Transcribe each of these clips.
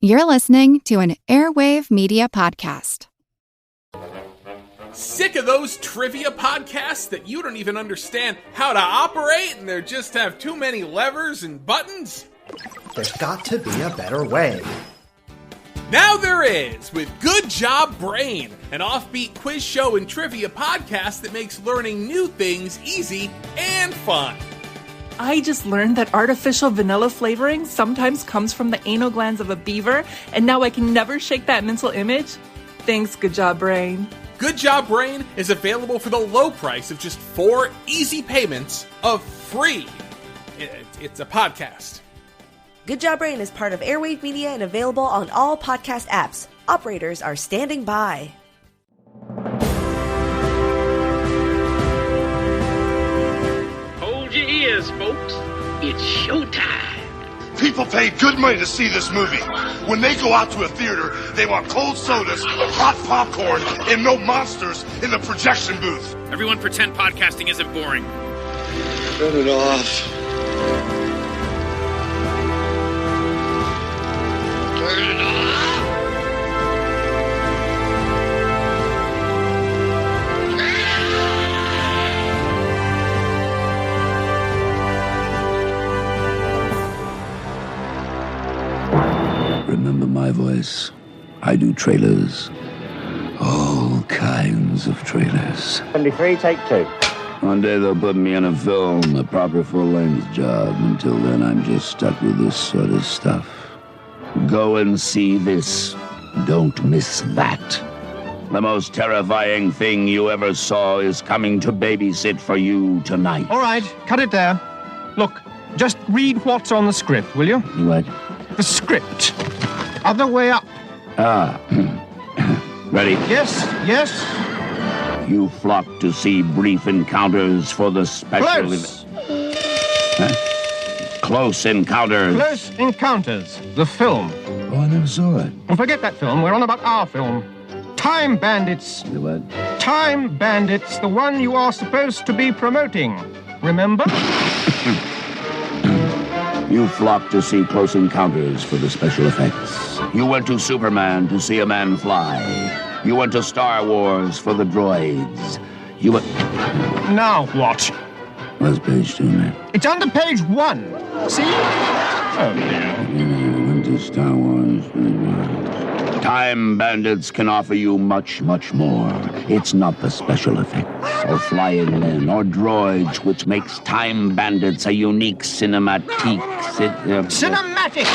You're listening to an Airwave Media Podcast. Sick of those trivia podcasts that you don't even understand how to operate and they just have too many levers and buttons? There's got to be a better way. Now there is, with Good Job Brain, an offbeat quiz show and trivia podcast that makes learning new things easy and fun. I just learned that artificial vanilla flavoring sometimes comes from the anal glands of a beaver, and now I can never shake that mental image. Thanks, Good Job Brain. Good Job Brain is available for the low price of just 4 easy payments of free. It's a podcast. Good Job Brain is part of Airwave Media and available on all podcast apps. Operators are standing by. Hold your ears, folks. It's showtime. People pay good money to see this movie. When they go out to a theater, they want cold sodas, hot popcorn, and no monsters in the projection booth. Everyone pretend podcasting isn't boring. Turn it off. Turn it off. Remember my voice. I do trailers. All kinds of trailers. 23, take 2. One day they'll put me in a film, a proper full-length job. Until then, I'm just stuck with this sort of stuff. Go and see this. Don't miss that. The most terrifying thing you ever saw is coming to babysit for you tonight. All right, cut it there. Look, just read what's on the script, will you? What? The script. Other way up. Ready? Yes, yes. You flock to see brief encounters for the special... Close. Close Encounters. Close Encounters, the film. Oh, I never saw it. Well, forget that film. We're on about our film. Time Bandits. The what? Time Bandits, the one you are supposed to be promoting. Remember? You flocked to see Close Encounters for the special effects. You went to Superman to see a man fly. You went to Star Wars for the droids. You went... Now what? What's page 2, man? It's under page 1. See? Oh, dear. You went to Star Wars. Time Bandits can offer you much, much more. It's not the special effects, or flying men, or droids, which makes Time Bandits a unique cinematic... Cinematic!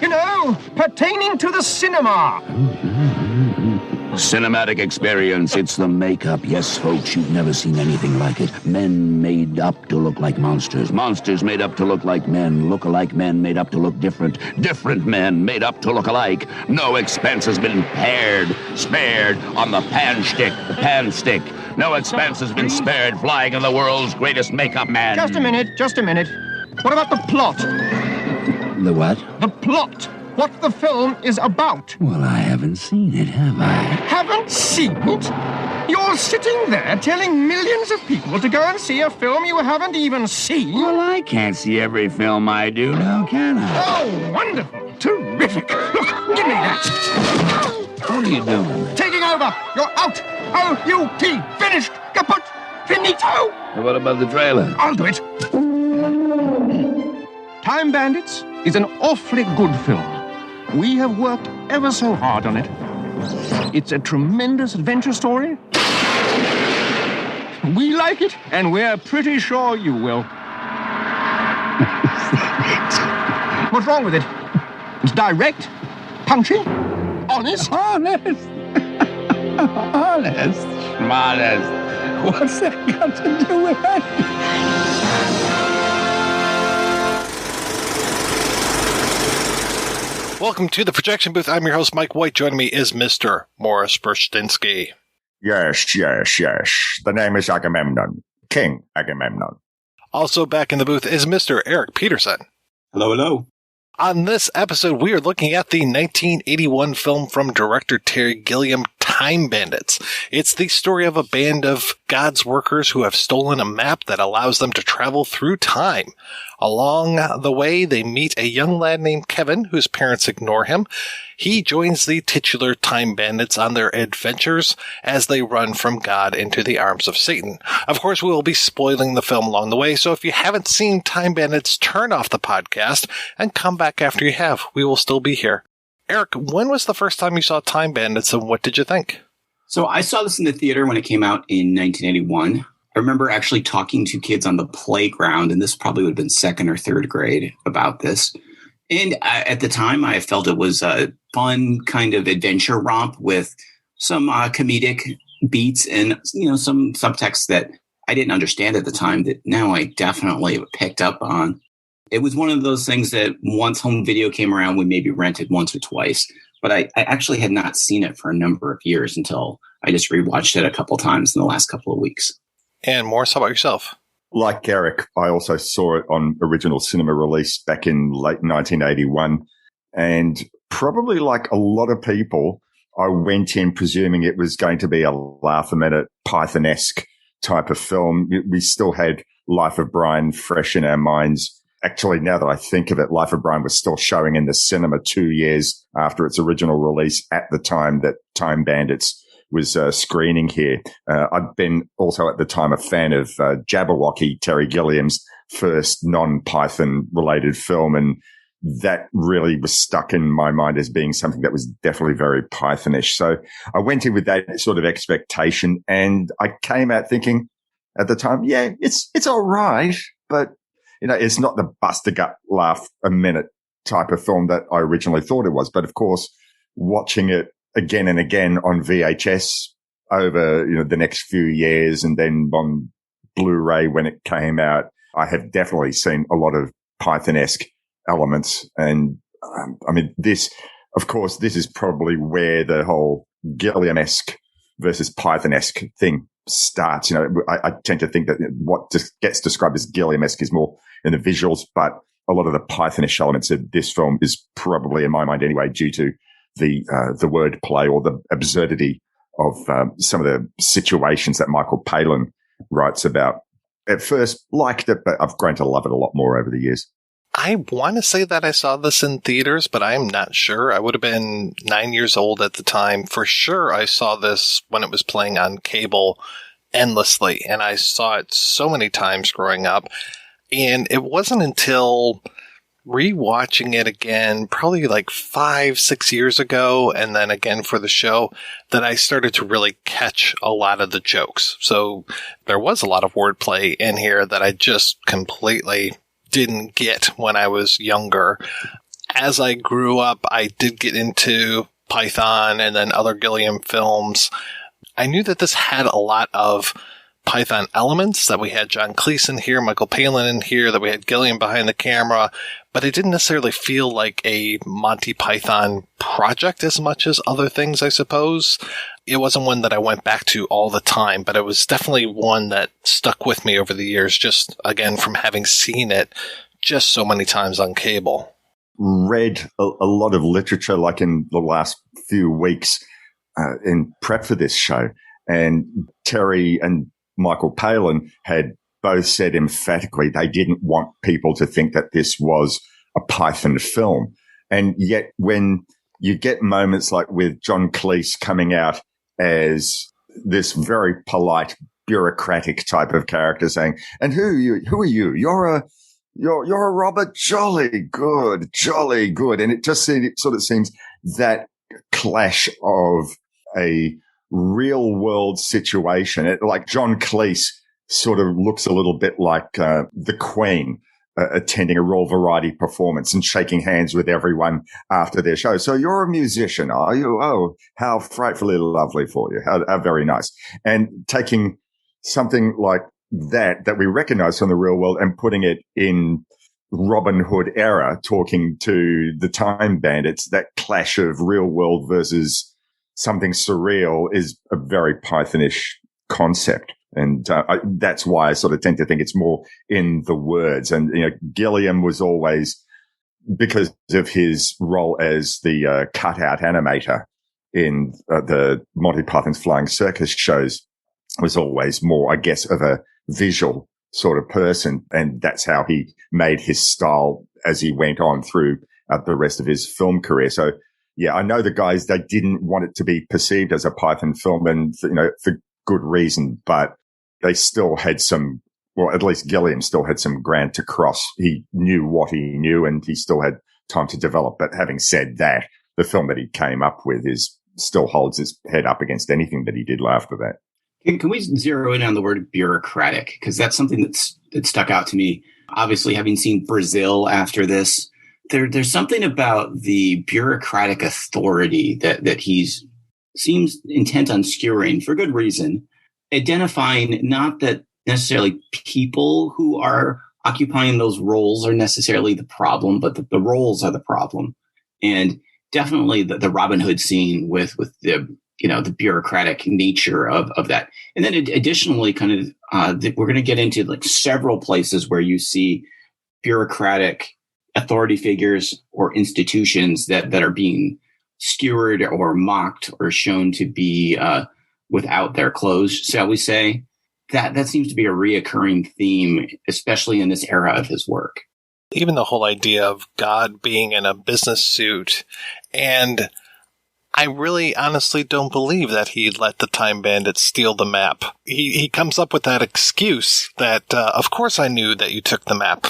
You know, pertaining to the cinema. Cinematic experience, it's the makeup. Yes, folks, you've never seen anything like it. Men made up to look like monsters. Monsters made up to look like men. Look-alike men made up to look different. Different men made up to look alike. No expense has been spared on the pan stick. No expense has been spared flying in the world's greatest makeup man. Just a minute. What about the plot? The what? The plot. What the film is about. Well, I haven't seen it, have I? Haven't seen it? You're sitting there telling millions of people to go and see a film you haven't even seen? Well, I can't see every film I do now, can I? Oh, wonderful. Terrific. Look, give me that. What are you doing? Taking over. You're out. O-U-T. Finished. Kaput. Finito. What about the trailer? I'll do it. Time Bandits is an awfully good film. We have worked ever so hard on it. It's a tremendous adventure story. We like it, and we're pretty sure you will. What's wrong with it? It's direct, punchy, honest. Honest. What's that got to do with it? Welcome to the projection booth. I'm your host, Mike White. Joining me is Mr. Morris Burstinsky. Yes. The name is Agamemnon. King Agamemnon. Also back in the booth is Mr. Eric Peterson. Hello. On this episode, we are looking at the 1981 film from director Terry Gilliam, Time Time Bandits. It's the story of a band of God's workers who have stolen a map that allows them to travel through time. Along the way, they meet a young lad named Kevin, whose parents ignore him. He joins the titular Time Bandits on their adventures as they run from God into the arms of Satan. Of course, we will be spoiling the film along the way, so if you haven't seen Time Bandits, turn off the podcast and come back after you have. We will still be here. Eric, when was the first time you saw Time Bandits, and what did you think? So I saw this in the theater when it came out in 1981. I remember actually talking to kids on the playground, and this probably would have been second or third grade, about this. And at the time, I felt it was a fun kind of adventure romp with some comedic beats and, some subtext that I didn't understand at the time that now I definitely picked up on. It was one of those things that once home video came around, we maybe rented once or twice. But I actually had not seen it for a number of years until I just rewatched it a couple times in the last couple of weeks. And Morris, how about yourself? Like Eric, I also saw it on original cinema release back in late 1981. And probably like a lot of people, I went in presuming it was going to be a laugh-a-minute Python-esque type of film. We still had Life of Brian fresh in our minds. Actually, now that I think of it, Life of Brian was still showing in the cinema 2 years after its original release at the time that Time Bandits was screening here. I'd been also at the time a fan of Jabberwocky, Terry Gilliam's first non-Python related film. And that really was stuck in my mind as being something that was definitely very Pythonish. So I went in with that sort of expectation, and I came out thinking at the time, yeah, it's all right, but it's not the bust a gut laugh a minute type of film that I originally thought it was. But of course, watching it again and again on VHS over, the next few years, and then on Blu-ray when it came out, I have definitely seen a lot of Python-esque elements. And this is probably where the whole Gilliam-esque versus Python-esque thing starts. I tend to think that what just gets described as Gilliam-esque is more in the visuals, but a lot of the Pythonish elements of this film is probably, in my mind anyway, due to the wordplay or the absurdity of some of the situations that Michael Palin writes about. At first, liked it, but I've grown to love it a lot more over the years. I want to say that I saw this in theaters, but I'm not sure. I would have been 9 years old at the time. For sure, I saw this when it was playing on cable endlessly, and I saw it so many times growing up. And it wasn't until rewatching it again, probably like 5-6 years ago, and then again for the show, that I started to really catch a lot of the jokes. So there was a lot of wordplay in here that I just completely didn't get when I was younger. As I grew up, I did get into Python and then other Gilliam films. I knew that this had a lot of Python elements, that we had John Cleese in here, Michael Palin in here, that we had Gilliam behind the camera, but it didn't necessarily feel like a Monty Python project as much as other things, I suppose. It wasn't one that I went back to all the time, but it was definitely one that stuck with me over the years, just, again, from having seen it just so many times on cable. Read a lot of literature, like in the last few weeks, in prep for this show, and Terry and Michael Palin had both said emphatically they didn't want people to think that this was a Python film. And yet when you get moments like with John Cleese coming out as this very polite, bureaucratic type of character saying, and who are you? You're a Robert. Jolly good. And it just sort of seems that clash of a real world situation. Like John Cleese sort of looks a little bit like the Queen attending a Royal Variety performance and shaking hands with everyone after their show. So you're a musician, are you? Oh, how frightfully lovely for you. How very nice. And taking something like that we recognize from the real world and putting it in Robin Hood era, talking to the Time Bandits, that clash of real world versus something surreal is a very Pythonish concept. And that's why I sort of tend to think it's more in the words. And, Gilliam was always, because of his role as the cutout animator in the Monty Python's Flying Circus shows was always more, I guess, of a visual sort of person. And that's how he made his style as he went on through the rest of his film career. So, yeah, I know the guys, they didn't want it to be perceived as a Python film, and, for good reason, but they still had some, well, at least Gilliam still had some ground to cross. He knew what he knew, and he still had time to develop. But having said that, the film that he came up with still holds his head up against anything that he did after that. Can we zero in on the word bureaucratic? Because that's something that stuck out to me. Obviously, having seen Brazil after this, there's something about the bureaucratic authority that he's seems intent on skewering for good reason, identifying not that necessarily people who are occupying those roles are necessarily the problem, but the roles are the problem. And definitely the Robin Hood scene with the the bureaucratic nature of that. And then additionally, kind of, we're going to get into like several places where you see bureaucratic authority figures or institutions that are being skewered or mocked or shown to be without their clothes, shall we say. That seems to be a reoccurring theme, especially in this era of his work. Even the whole idea of God being in a business suit, and I really honestly don't believe that he let the Time Bandits steal the map. He comes up with that excuse that, of course I knew that you took the map.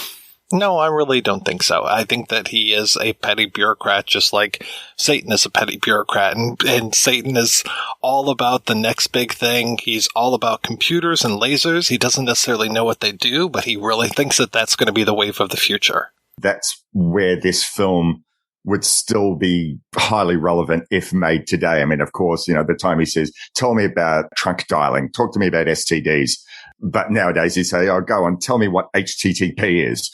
No, I really don't think so. I think that he is a petty bureaucrat, just like Satan is a petty bureaucrat. And Satan is all about the next big thing. He's all about computers and lasers. He doesn't necessarily know what they do, but he really thinks that that's going to be the wave of the future. That's where this film would still be highly relevant if made today. I mean, of course, the time he says, tell me about trunk dialing, talk to me about STDs. But nowadays he'd say, go on, tell me what HTTP is.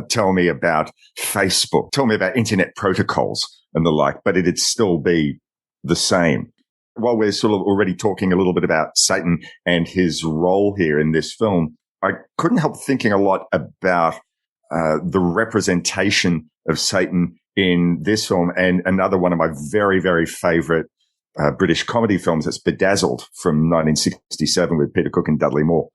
Tell me about Facebook. Tell me about internet protocols and the like. But it'd still be the same. While we're sort of already talking a little bit about Satan and his role here in this film, I couldn't help thinking a lot about the representation of Satan in this film, and another one of my very, very favorite British comedy films, that's Bedazzled from 1967 with Peter Cook and Dudley Moore.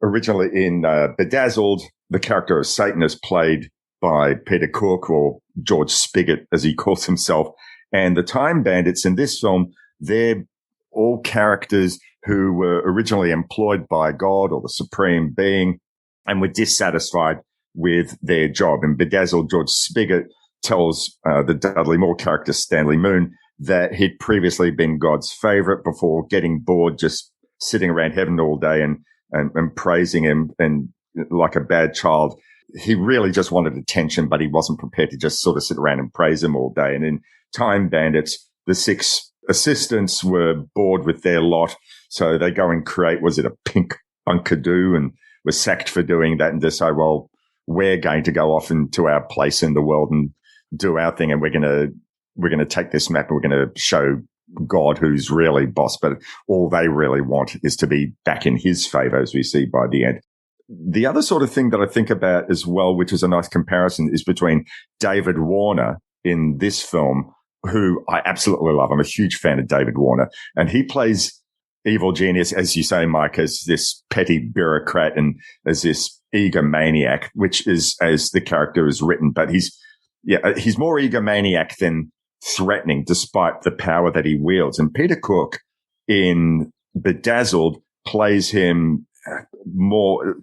Originally in Bedazzled, the character of Satan is played by Peter Cook, or George Spigot, as he calls himself. And the Time Bandits in this film, they're all characters who were originally employed by God or the Supreme Being and were dissatisfied with their job. In Bedazzled, George Spigot tells the Dudley Moore character, Stanley Moon, that he'd previously been God's favorite before getting bored just sitting around heaven all day and praising him, and like a bad child. He really just wanted attention, but he wasn't prepared to just sort of sit around and praise him all day. And in Time Bandits, the 6 assistants were bored with their lot, so they go and create, was it a pink bunkadoo, and were sacked for doing that, and decide, well, we're going to go off into our place in the world and do our thing, and we're going to take this map and we're going to show God who's really boss. But all they really want is to be back in his favor, as we see by the end. The other sort of thing that I think about as well, which is a nice comparison, is between David Warner in this film, who I absolutely love. I'm a huge fan of David Warner, and he plays evil genius, as you say, Mike, as this petty bureaucrat and as this egomaniac, which is as the character is written. But he's more egomaniac than threatening, despite the power that he wields. And Peter Cook in Bedazzled plays him more,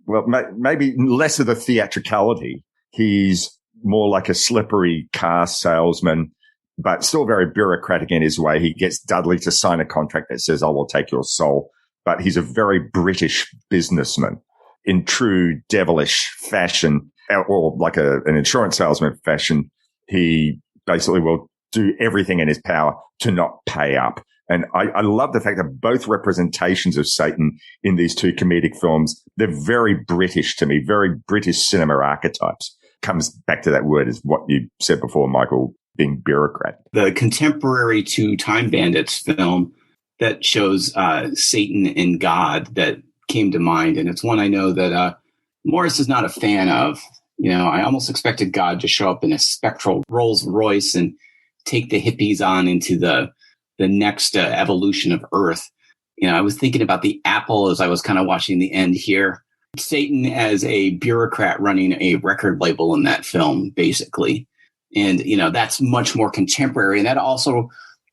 well, maybe less of the theatricality. He's more like a slippery car salesman, but still very bureaucratic in his way. He gets Dudley to sign a contract that says, I will take your soul. But he's a very British businessman in true devilish fashion, or like an insurance salesman fashion. He basically will do everything in his power to not pay up. And I love the fact that both representations of Satan in these two comedic films, they're very British to me, very British cinema archetypes. Comes back to that word, is what you said before, Michael, being bureaucrat. The contemporary to Time Bandits film that shows Satan and God that came to mind, and it's one I know that Morris is not a fan of. I almost expected God to show up in a spectral Rolls Royce and take the hippies on into the the next evolution of Earth. You know, I was thinking about the apple as I was kind of watching the end here. Satan as a bureaucrat running a record label in that film, basically. And, you know, that's much more contemporary. And that also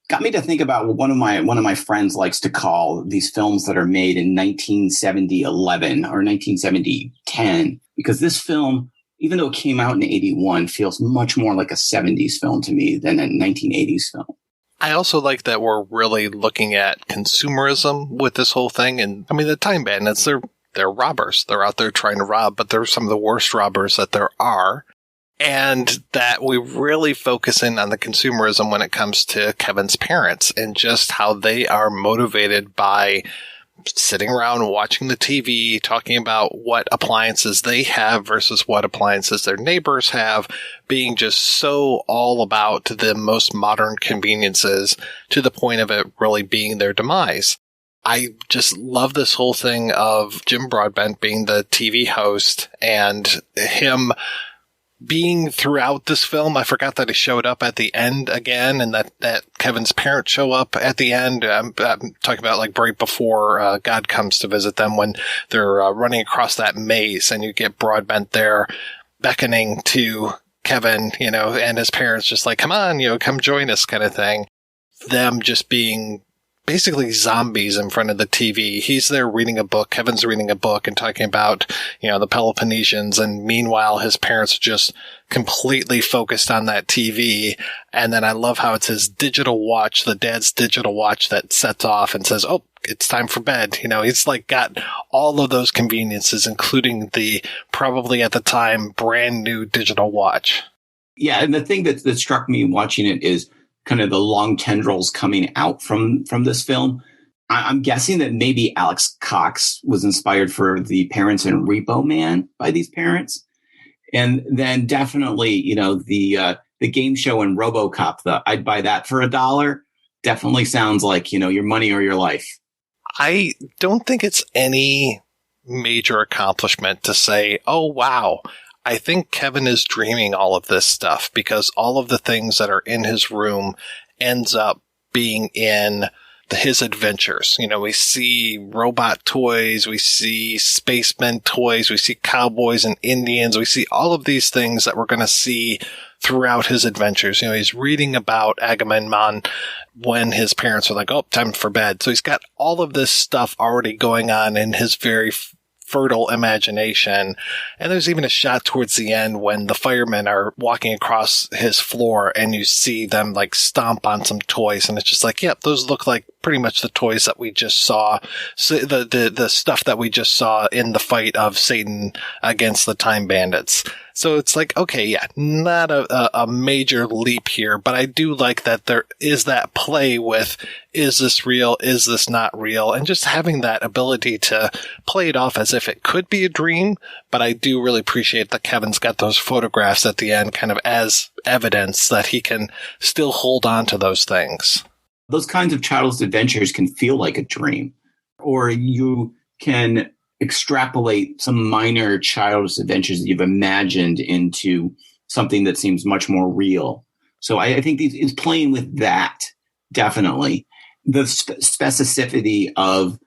got me to think about what one of my friends likes to call these films that are made in 1970-11 or 1970-10, because this film, even though it came out in 81, feels much more like a 70s film to me than a 1980s film. I also like that we're really looking at consumerism with this whole thing. And I mean, the Time Bandits, they're robbers. They're out there trying to rob, but they're some of the worst robbers that there are. And that we really focus in on the consumerism when it comes to Kevin's parents and just how they are motivated by sitting around watching the TV, talking about what appliances they have versus what appliances their neighbors have, being just so all about the most modern conveniences to the point of it really being their demise. I just love this whole thing of Jim Broadbent being the TV host and him being throughout this film. I forgot that he showed up at the end again, and that Kevin's parents show up at the end. I'm talking about like right before God comes to visit them when they're running across that maze, and you get Broadbent there beckoning to Kevin, you know, and his parents just like, come on, you know, come join us kind of thing. Them just being basically zombies in front of the TV. He's there reading a book. Kevin's reading a book and talking about, you know, the Peloponnesians. And meanwhile, his parents are just completely focused on that TV. And then I love how it's his digital watch, the dad's digital watch that sets off and says, oh, it's time for bed. You know, he's like got all of those conveniences, including the probably at the time brand new digital watch. Yeah. And the thing that struck me watching it is kind of the long tendrils coming out from this film. I'm guessing that maybe Alex Cox was inspired for the parents in Repo Man by these parents. And then definitely, you know, the game show in RoboCop, I'd buy that for $1. Definitely sounds like, you know, your money or your life. I don't think it's any major accomplishment to say, oh, wow, I think Kevin is dreaming all of this stuff, because all of the things that are in his room ends up being in his adventures. You know, we see robot toys, we see spacemen toys, we see cowboys and Indians, we see all of these things that we're going to see throughout his adventures. You know, he's reading about Agamemnon when his parents are like, oh, time for bed. So he's got all of this stuff already going on in his very fertile imagination. And there's even a shot towards the end when the firemen are walking across his floor and you see them like stomp on some toys, and it's just like, yep, those look like pretty much the toys that we just saw, so the stuff that we just saw in the fight of Satan against the Time Bandits. So it's like, okay, yeah, not a major leap here, but I do like that there is that play with, is this real? Is this not real? And just having that ability to play it off as if it could be a dream. But I do really appreciate that Kevin's got those photographs at the end kind of as evidence that he can still hold on to those things. Those kinds of childless adventures can feel like a dream, or you can extrapolate some minor childless adventures that you've imagined into something that seems much more real. So I think it's playing with that, definitely. The specificity of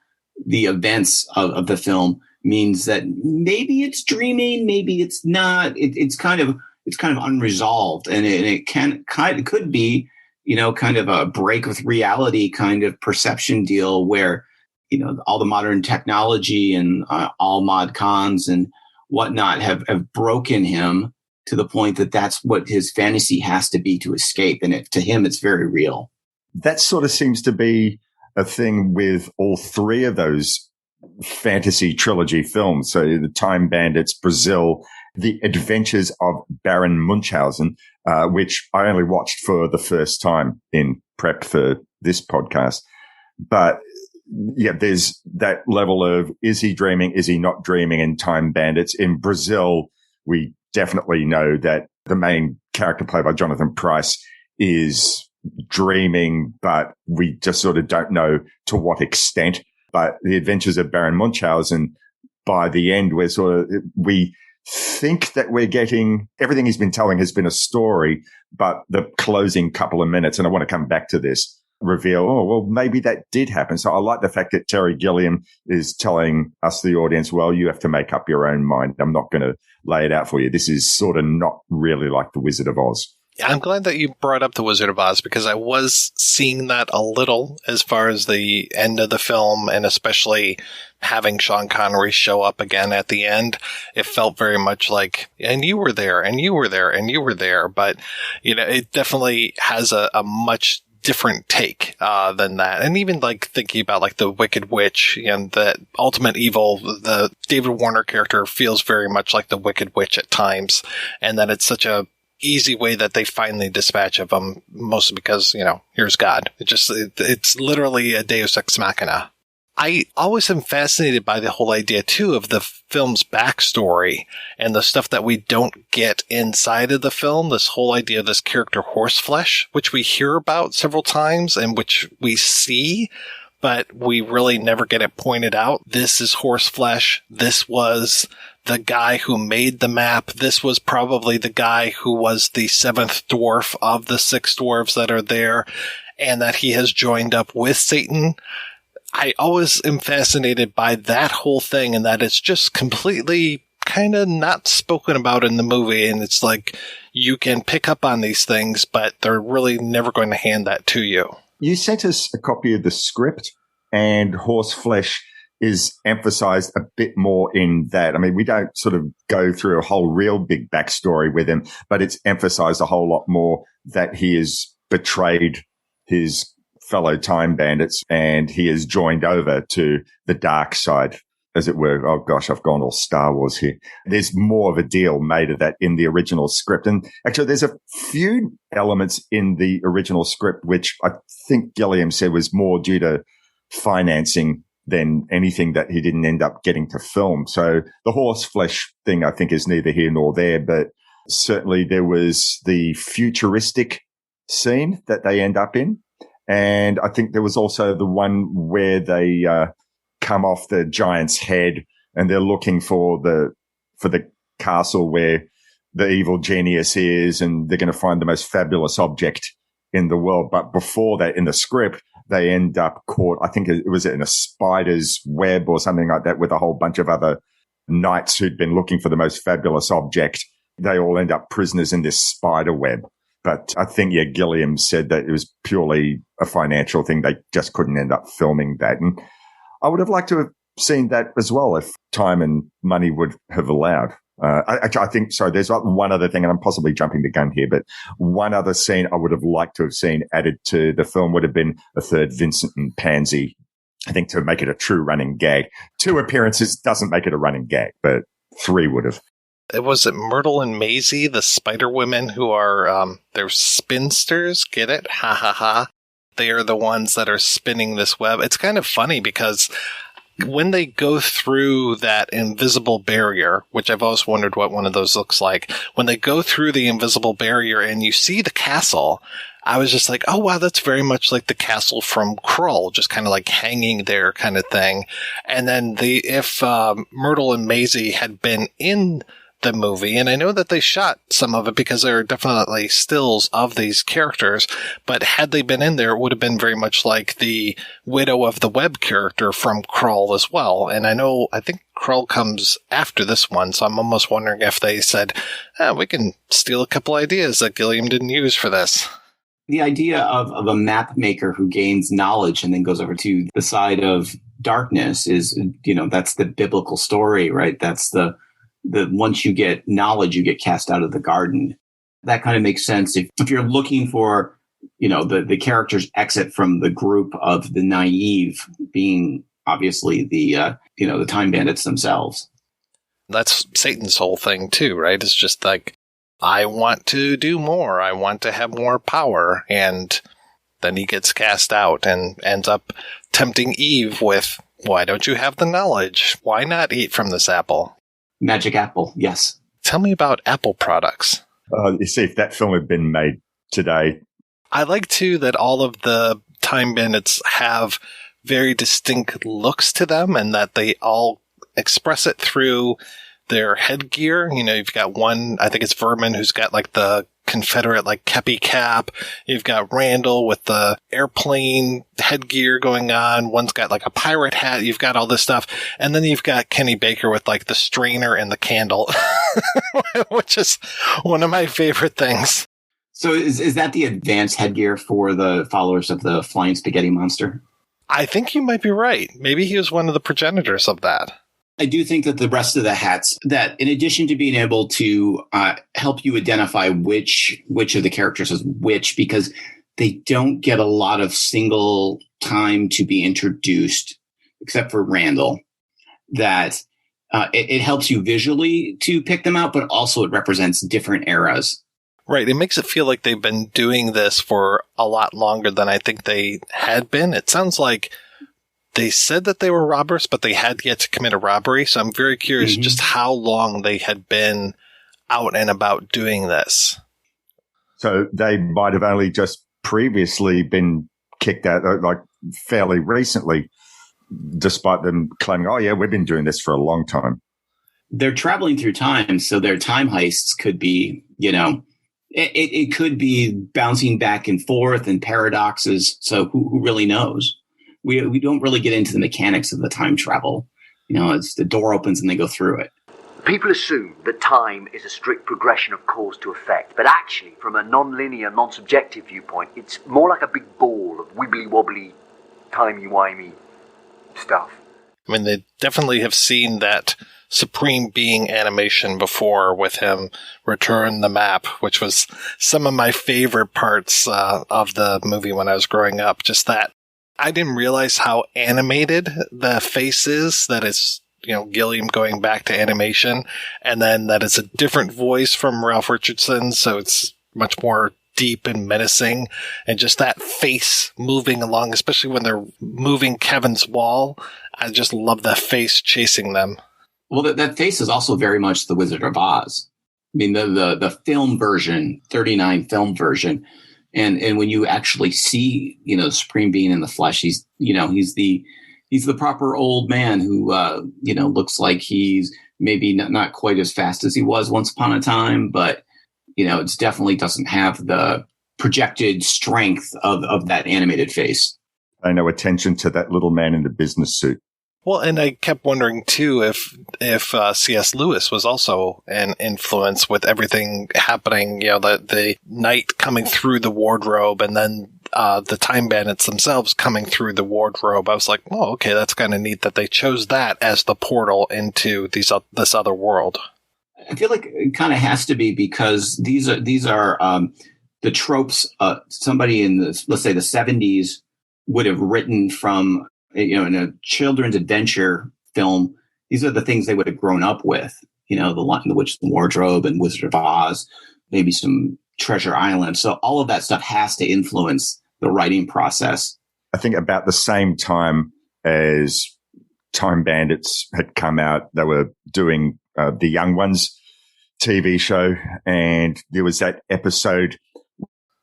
the events of the film means that maybe it's dreaming, maybe it's not. It's kind of unresolved, and it could be, you know, kind of a break with reality kind of perception deal where, you know, all the modern technology and all mod cons and whatnot have broken him to the point that that's what his fantasy has to be to escape. And to him, it's very real. That sort of seems to be a thing with all three of those fantasy trilogy films. So the Time Bandits, Brazil, The Adventures of Baron Munchausen, which I only watched for the first time in prep for this podcast. But yeah, there's that level of, is he dreaming? Is he not dreaming in Time Bandits? In Brazil, we definitely know that the main character played by Jonathan Pryce is dreaming, but we just sort of don't know to what extent. But The Adventures of Baron Munchausen, by the end, we think that we're getting everything he's been telling has been a story, but the closing couple of minutes, and I want to come back to this, reveal, oh, well, maybe that did happen. So I like the fact that Terry Gilliam is telling us, the audience, well, you have to make up your own mind. I'm not going to lay it out for you. This is sort of not really like The Wizard of Oz. I'm glad that you brought up The Wizard of Oz, because I was seeing that a little as far as the end of the film, and especially having Sean Connery show up again at the end. It felt very much like, and you were there, and you were there, and you were there. But, it definitely has a much different take than that. And even like thinking about like the Wicked Witch and the ultimate evil, the David Warner character feels very much like the Wicked Witch at times, and that it's such a easy way that they finally dispatch of him, mostly because, here's God. It's literally a deus ex machina. I always am fascinated by the whole idea, too, of the film's backstory and the stuff that we don't get inside of the film. This whole idea of this character Horseflesh, which we hear about several times and which we see, but we really never get it pointed out. This is Horseflesh. This was the guy who made the map. This was probably the guy who was the seventh dwarf of the six dwarves that are there, and that he has joined up with Satan. I always am fascinated by that whole thing, and that it's just completely kind of not spoken about in the movie. And it's like you can pick up on these things, but they're really never going to hand that to you. You sent us a copy of the script, and Horseflesh is emphasized a bit more in that. I mean, we don't sort of go through a whole real big backstory with him, but it's emphasized a whole lot more that he has betrayed his fellow Time Bandits and he has joined over to the dark side, as it were. Oh gosh, I've gone all Star Wars here. There's more of a deal made of that in the original script. And actually there's a few elements in the original script, which I think Gilliam said was more due to financing than anything that he didn't end up getting to film. So the Horseflesh thing, I think, is neither here nor there, but certainly there was the futuristic scene that they end up in. And I think there was also the one where they come off the giant's head and they're looking for the castle where the evil genius is, and they're going to find the most fabulous object in the world. But before that, in the script, they end up caught, I think it was in a spider's web or something like that, with a whole bunch of other knights who'd been looking for the most fabulous object. They all end up prisoners in this spider web. But I think, Gilliam said that it was purely a financial thing. They just couldn't end up filming that. And I would have liked to have seen that as well if time and money would have allowed. I think so. There's one other thing, and I'm possibly jumping the gun here, but one other scene I would have liked to have seen added to the film would have been a third Vincent and Pansy, I think, to make it a true running gag. 2 appearances doesn't make it a running gag, but 3 would have. Was it Myrtle and Maisie, the spider women who are, they're spinsters? Get it? Ha ha ha. They are the ones that are spinning this web. It's kind of funny because when they go through that invisible barrier, which I've always wondered what one of those looks like, when they go through the invisible barrier and you see the castle, I was just like, oh, wow, that's very much like the castle from Krull, just kind of like hanging there kind of thing. And then if Myrtle and Maisie had been in the movie, and I know that they shot some of it because there are definitely stills of these characters, but had they been in there, it would have been very much like the Widow of the Web character from Krull as well. And I think Krull comes after this one, so I'm almost wondering if they said, we can steal a couple ideas that Gilliam didn't use for this. The idea of a map maker who gains knowledge and then goes over to the side of darkness is, that's the biblical story, right? That's the once you get knowledge, you get cast out of the garden. That kind of makes sense. If you're looking for, the character's exit from the group of the naive being obviously the Time Bandits themselves. That's Satan's whole thing too, right? It's just like, I want to do more. I want to have more power. And then he gets cast out and ends up tempting Eve with, why don't you have the knowledge? Why not eat from this apple? Magic apple, yes. Tell me about Apple products. You see, if that film had been made today. I like, too, that all of the Time Bandits have very distinct looks to them and that they all express it through their headgear. You've got one, I think it's Vermin, who's got like the Confederate, like, kepi cap. You've got Randall with the airplane headgear going on. One's got, like, a pirate hat. You've got all this stuff. And then you've got Kenny Baker with, like, the strainer and the candle, which is one of my favorite things. So is that the advanced headgear for the followers of the Flying Spaghetti Monster? I think you might be right. Maybe he was one of the progenitors of that. I do think that the rest of the hats, that in addition to being able to help you identify which of the characters is which, because they don't get a lot of single time to be introduced, except for Randall, that it helps you visually to pick them out, but also it represents different eras. Right. It makes it feel like they've been doing this for a lot longer than I think they had been. It sounds like they said that they were robbers, but they had yet to commit a robbery. So I'm very curious just how long they had been out and about doing this. So they might have only just previously been kicked out, like fairly recently, despite them claiming, oh, yeah, we've been doing this for a long time. They're traveling through time, so their time heists could be, it could be bouncing back and forth and paradoxes. So who really knows? We don't really get into the mechanics of the time travel. It's the door opens and they go through it. People assume that time is a strict progression of cause to effect, but actually, from a non-linear, non-subjective viewpoint, it's more like a big ball of wibbly-wobbly, timey-wimey stuff. I mean, they definitely have seen that Supreme Being animation before with him return the map, which was some of my favorite parts of the movie when I was growing up. Just that I didn't realize how animated the face is, that it's, Gilliam going back to animation, and then that it's a different voice from Ralph Richardson, so it's much more deep and menacing, and just that face moving along, especially when they're moving Kevin's wall. I just love that face chasing them. Well, that face is also very much the Wizard of Oz. I mean, the film version, 39 film version, and when you actually see, Supreme Being in the flesh, he's the proper old man who, looks like he's maybe not quite as fast as he was once upon a time, but, it definitely doesn't have the projected strength of that animated face. Pay no attention to that little man in the business suit. Well, and I kept wondering, too, if C.S. Lewis was also an influence with everything happening, the night coming through the wardrobe and then the Time Bandits themselves coming through the wardrobe. I was like, oh, okay, that's kind of neat that they chose that as the portal into this other world. I feel like it kind of has to be, because these are the tropes somebody in let's say the 70s would have written from, in a children's adventure film. These are the things they would have grown up with, the Lion, the Witch, the Wardrobe, and Wizard of Oz, maybe some Treasure Island. So all of that stuff has to influence the writing process. I think about the same time as Time Bandits had come out, they were doing the Young Ones TV show, and there was that episode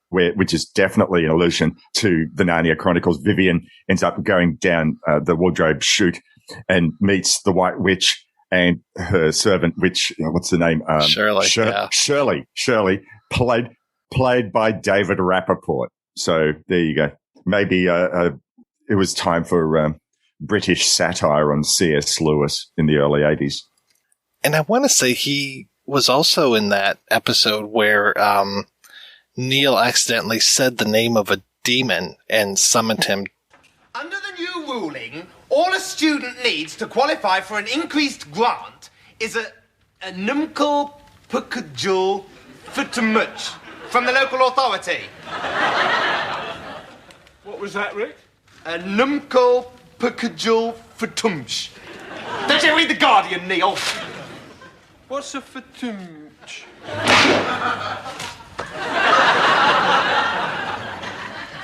which is definitely an allusion to the Narnia Chronicles. Vivian ends up going down the wardrobe chute and meets the White Witch and her servant, which, what's the name? Shirley. Shirley, played by David Rappaport. So there you go. Maybe it was time for British satire on C.S. Lewis in the early 80s. And I want to say he was also in that episode where Neil accidentally said the name of a demon and summoned him. Under the new ruling, all a student needs to qualify for an increased grant is a numcal pukajul futumuch from the local authority. What was that, Rick? A numcal pukajul futumch. Don't you read The Guardian, Neil? What's a futumch?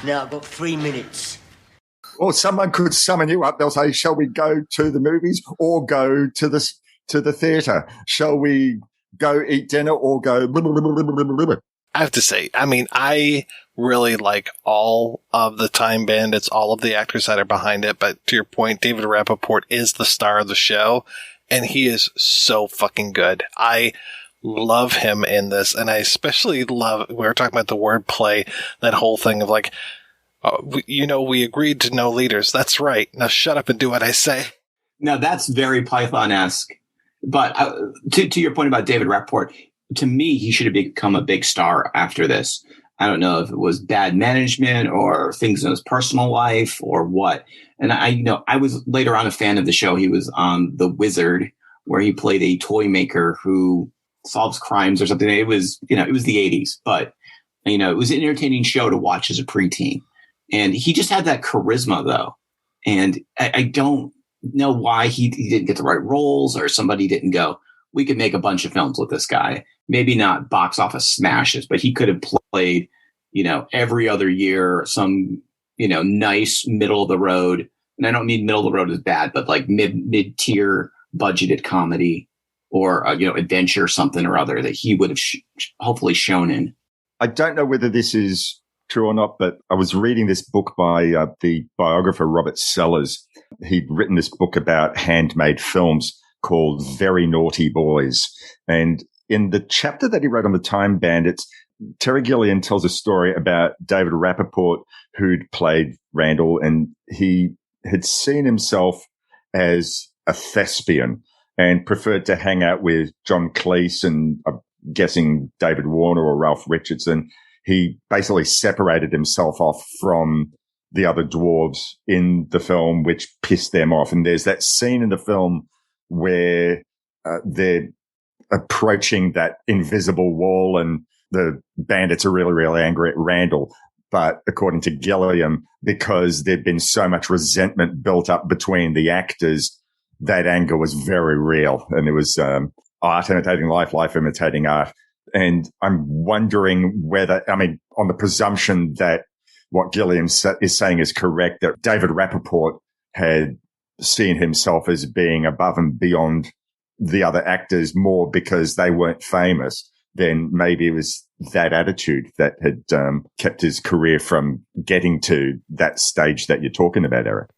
Now I've got 3 minutes. Or someone could summon you up. They'll say, shall we go to the movies or go to the theatre? Shall we go eat dinner or go... I have to say, I mean, I really like all of the Time Bandits, all of the actors that are behind it. But to your point, David Rappaport is the star of the show, and he is so fucking good. I love him in this. And I especially love, we were talking about the wordplay, that whole thing of like, we agreed to no leaders. That's right. Now shut up and do what I say. Now that's very Python-esque. But to your point about David Rappaport, to me, he should have become a big star after this. I don't know if it was bad management or things in his personal life or what. And I was later on a fan of the show. He was on The Wizard, where he played a toy maker who solves crimes or something. It was the 80s, but it was an entertaining show to watch as a preteen. And he just had that charisma, though. And I don't know why he didn't get the right roles, or somebody didn't go, we could make a bunch of films with this guy. Maybe not box office smashes, but he could have played, every other year, some, nice middle of the road. And I don't mean middle of the road is bad, but like mid-tier budgeted comedy or, adventure or something or other that he would have hopefully shown in. I don't know whether this is true or not, but I was reading this book by the biographer Robert Sellers. He'd written this book about handmade films called Very Naughty Boys. And in the chapter that he wrote on the Time Bandits, Terry Gilliam tells a story about David Rappaport, who'd played Randall, and he had seen himself as a thespian and preferred to hang out with John Cleese and, I'm guessing, David Warner or Ralph Richardson. He basically separated himself off from the other dwarves in the film, which pissed them off. And there's that scene in the film where they're approaching that invisible wall and the bandits are really, really angry at Randall. But according to Gilliam, because there'd been so much resentment built up between the actors, that anger was very real. And it was art imitating life, life imitating art. And I'm wondering whether, on the presumption that what Gilliam is saying is correct, that David Rappaport had seen himself as being above and beyond the other actors more because they weren't famous, then maybe it was that attitude that had kept his career from getting to that stage that you're talking about, Eric.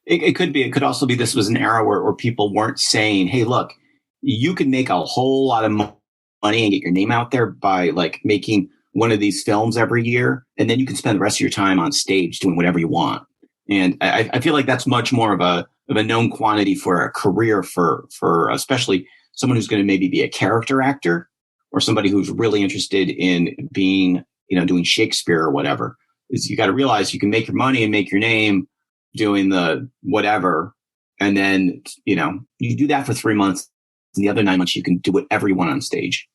It could be. It could also be this was an era where people weren't saying, hey, look, you can make a whole lot of money and get your name out there by like making one of these films every year. And then you can spend the rest of your time on stage doing whatever you want. And I feel like that's much more of a known quantity for a career for especially someone who's going to maybe be a character actor or somebody who's really interested in being, doing Shakespeare or whatever. Is you got to realize you can make your money and make your name doing the whatever. And then, you do that for 3 months. And the other 9 months, you can do whatever you want on stage.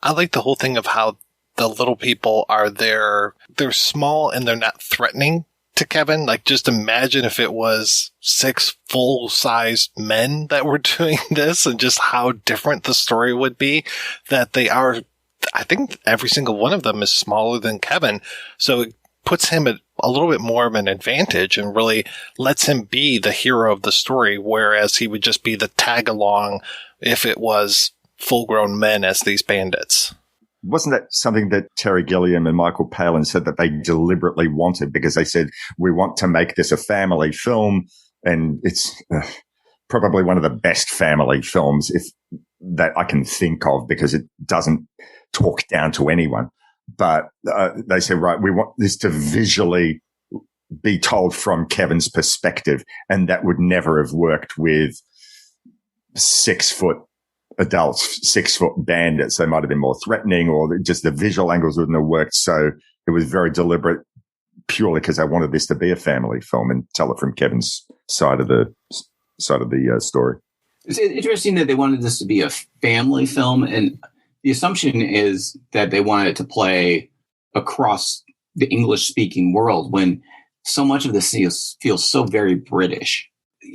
I like the whole thing of how the little people are they're small and they're not threatening to Kevin. Like, just imagine if it was 6 full-sized men that were doing this and just how different the story would be. That they are, I think every single one of them is smaller than Kevin. So it puts him at a little bit more of an advantage and really lets him be the hero of the story, whereas he would just be the tag-along if it was full-grown men as these bandits. Wasn't that something that Terry Gilliam and Michael Palin said that they deliberately wanted, because they said, we want to make this a family film, and it's probably one of the best family films that I can think of, because it doesn't talk down to anyone. But they said, right, we want this to visually be told from Kevin's perspective, and that would never have worked with 6 foot adults, 6 foot bandits. They might have been more threatening, or just the visual angles wouldn't have worked. So it was very deliberate, purely because I wanted this to be a family film and tell it from Kevin's side of the story. It's interesting that they wanted this to be a family film, and the assumption is that they wanted it to play across the English-speaking world, when so much of this feels so very British.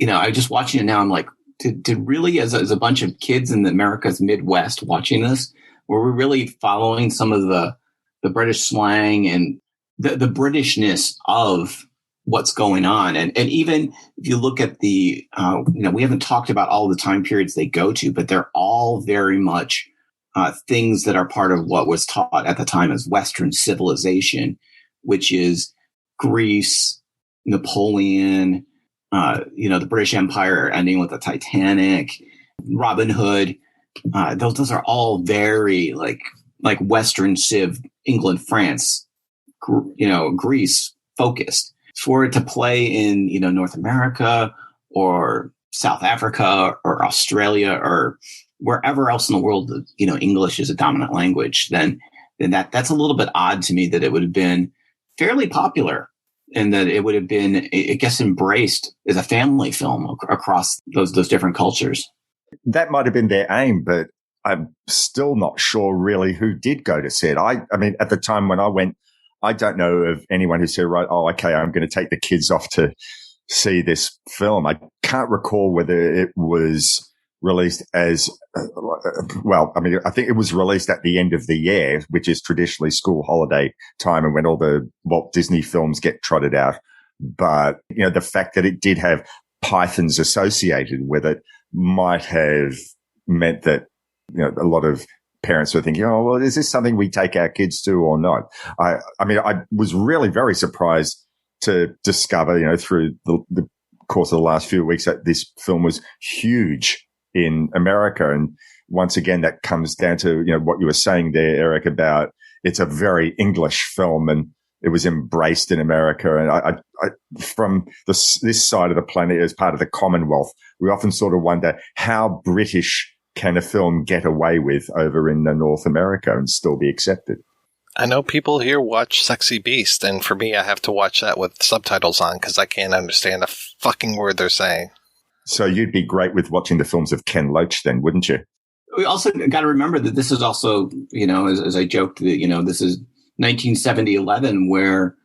I just watching it now, I'm like, did really, as a bunch of kids in America's Midwest watching this, were we really following some of the British slang and the Britishness of what's going on? And even if you look at the, we haven't talked about all the time periods they go to, but they're all very much things that are part of what was taught at the time as Western civilization, which is Greece, Napoleon, the British Empire ending with the Titanic, Robin Hood. those are all very like Western Civ, England, France, Greece focused. For it to play in, North America or South Africa or Australia or wherever else in the world, English is a dominant language, then that's a little bit odd to me that it would have been fairly popular and that it would have been, I guess, embraced as a family film across those different cultures. That might have been their aim, but I'm still not sure really who did go to see it. I mean, at the time when I went, I don't know of anyone who said, right, okay, I'm going to take the kids off to see this film. I can't recall whether it was released as, I think it was released at the end of the year, which is traditionally school holiday time and when all the Walt Disney films get trotted out. But, the fact that it did have pythons associated with it might have meant that, a lot of parents were thinking, oh, well, is this something we take our kids to or not? I was really very surprised to discover, through the course of the last few weeks that this film was huge in America. And once again, that comes down to, what you were saying there, Eric, about it's a very English film and it was embraced in America. And I from this side of the planet as part of the Commonwealth, we often sort of wonder how British can a film get away with over in North America and still be accepted? I know people here watch Sexy Beast, and for me, I have to watch that with subtitles on because I can't understand a fucking word they're saying. So you'd be great with watching the films of Ken Loach then, wouldn't you? We also got to remember that this is also, as I joked, that, this is 1970-11 where,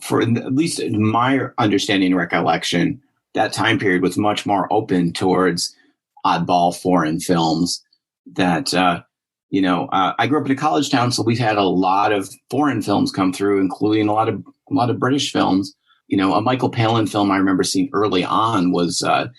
for at least in my understanding and recollection, that time period was much more open towards oddball foreign films that, I grew up in a college town, so we've had a lot of foreign films come through, including a lot of British films. A Michael Palin film I remember seeing early on was A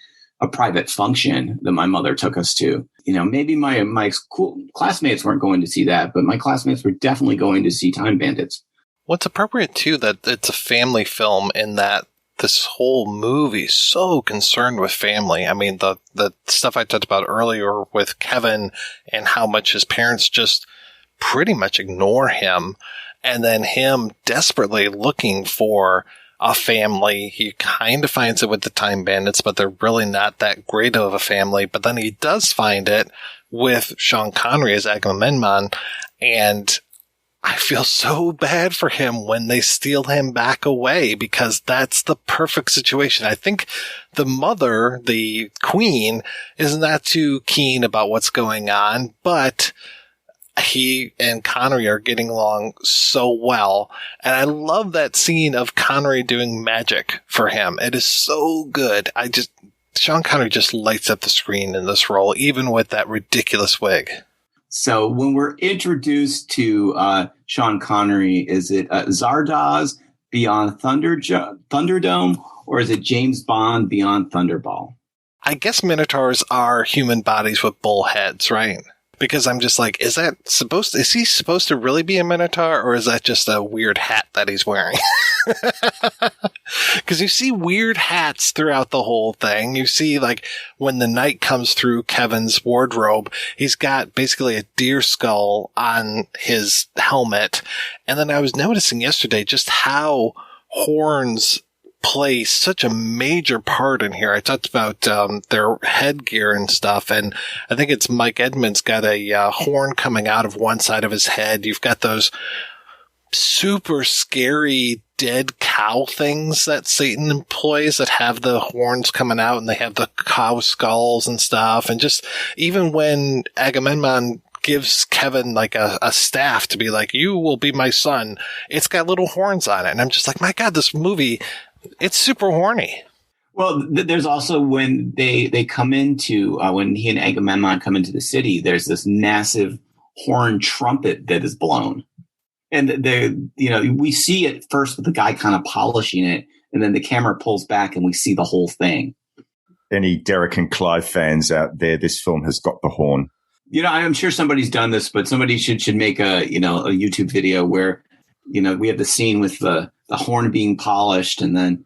Private Function that my mother took us to. Maybe my school classmates weren't going to see that, but my classmates were definitely going to see Time Bandits. What's appropriate, too, that it's a family film in that this whole movie is so concerned with family. I mean, the stuff I talked about earlier with Kevin and how much his parents just pretty much ignore him, and then him desperately looking for a family. He kind of finds it with the Time Bandits, but they're really not that great of a family. But then he does find it with Sean Connery as Agamemnon, and I feel so bad for him when they steal him back away because that's the perfect situation. I think the mother, the queen, is not too keen about what's going on, but he and Connery are getting along so well. And I love that scene of Connery doing magic for him. It is so good. Sean Connery just lights up the screen in this role, even with that ridiculous wig. So when we're introduced to Sean Connery, is it Zardoz Beyond Thunderdome, or is it James Bond Beyond Thunderball? I guess Minotaurs are human bodies with bull heads, right? Because I'm just like, is he supposed to really be a Minotaur, or is that just a weird hat that he's wearing? Because you see weird hats throughout the whole thing. You see, like, when the knight comes through Kevin's wardrobe, he's got basically a deer skull on his helmet. And then I was noticing yesterday just how horns play such a major part in here. I talked about their headgear and stuff, and I think it's Mike Edmonds got a horn coming out of one side of his head. You've got those super scary dead cow things that Satan employs that have the horns coming out, and they have the cow skulls and stuff. And just even when Agamemnon gives Kevin like a staff to be like, you will be my son, it's got little horns on it. And I'm just like, my God, this movie, it's super horny. Well, there's also when they come into, when he and Agamemnon come into the city, there's this massive horn trumpet that is blown. And we see it first with the guy kind of polishing it, and then the camera pulls back and we see the whole thing. Any Derek and Clive fans out there, this film has got the horn. I'm sure somebody's done this, but somebody should make a YouTube video where, we have the scene with the horn being polished, and then,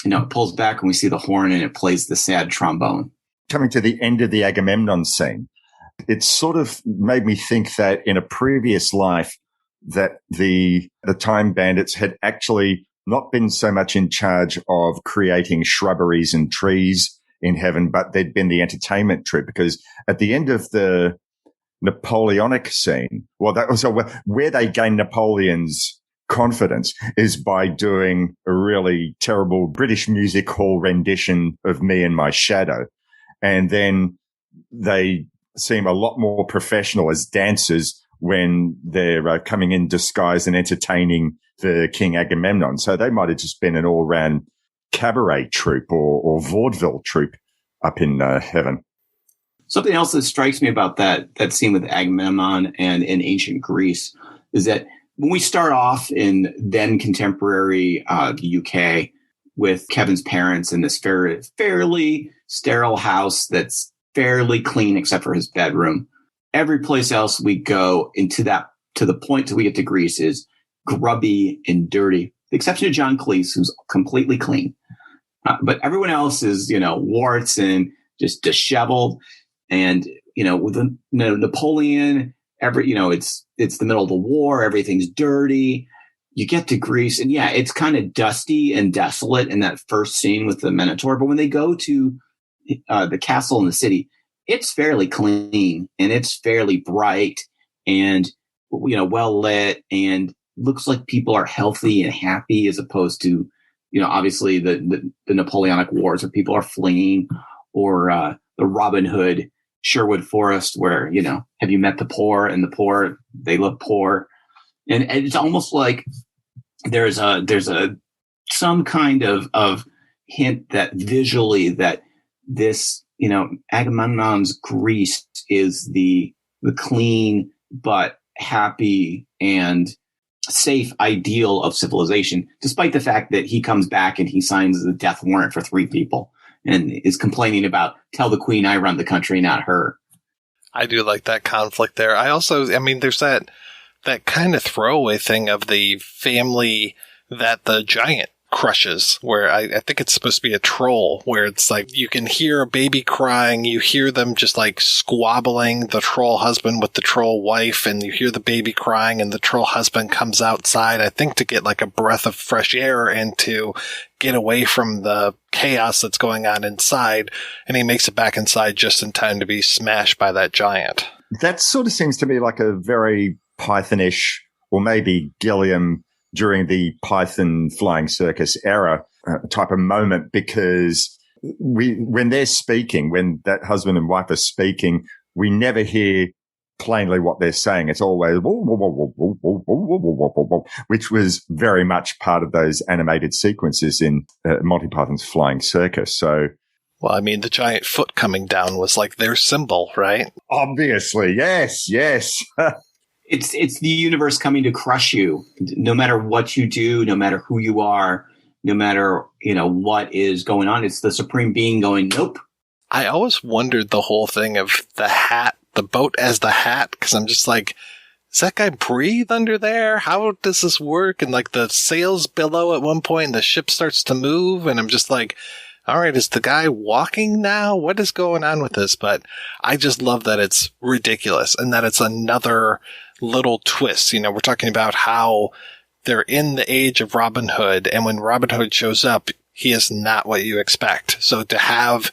it pulls back and we see the horn and it plays the sad trombone. Coming to the end of the Agamemnon scene, It sort of made me think that in a previous life that the Time Bandits had actually not been so much in charge of creating shrubberies and trees in heaven, but they'd been the entertainment troupe, because at the end of the Napoleonic scene, well, that was where they gained Napoleon's confidence is by doing a really terrible British music hall rendition of Me and My Shadow. And then they seem a lot more professional as dancers when they're coming in disguise and entertaining the King Agamemnon. So they might have just been an all-round cabaret troupe or vaudeville troupe up in heaven. Something else that strikes me about that scene with Agamemnon and in ancient Greece is that when we start off in then contemporary the UK with Kevin's parents in this fairly sterile house that's fairly clean except for his bedroom, every place else we go into that to the point till we get to Greece is grubby and dirty. The exception of John Cleese, who's completely clean. But everyone else is, warts and just disheveled. And, with Napoleon, it's the middle of the war. Everything's dirty. You get to Greece and it's kind of dusty and desolate in that first scene with the Minotaur. But when they go to the castle in the city, it's fairly clean and it's fairly bright and, well lit and looks like people are healthy and happy, as opposed to, obviously the Napoleonic Wars where people are fleeing, or the Robin Hood Sherwood Forest where, have you met the poor, and the poor, they look poor. And it's almost like there's some kind of hint that visually that this, Agamemnon's Greece is the clean but happy and safe ideal of civilization, despite the fact that he comes back and he signs the death warrant for 3 people and is complaining about, tell the queen I run the country, not her. I do like that conflict there. There's that kind of throwaway thing of the family that the giant crushes, where I think it's supposed to be a troll, where it's like you can hear a baby crying, you hear them just like squabbling, the troll husband with the troll wife, and you hear the baby crying, and the troll husband comes outside, I think to get like a breath of fresh air and to get away from the chaos that's going on inside, and he makes it back inside just in time to be smashed by that giant. That sort of seems to me like a very Pythonish, or maybe Gilliam during the Python flying circus era type of moment, because when they're speaking, when that husband and wife are speaking, we never hear plainly what they're saying. It's always, which was very much part of those animated sequences in Monty Python's Flying Circus. So, well, the giant foot coming down was like their symbol, right? Obviously, yes. It's the universe coming to crush you, no matter what you do, no matter who you are, no matter, what is going on. It's the supreme being going, nope. I always wondered the whole thing of the hat, the boat as the hat, because I'm just like, does that guy breathe under there? How does this work? And like the sails billow at one point and the ship starts to move, and I'm just like, all right, is the guy walking now? What is going on with this? But I just love that it's ridiculous and that it's another little twist. We're talking about how they're in the age of Robin Hood, and when Robin Hood shows up, he is not what you expect. So to have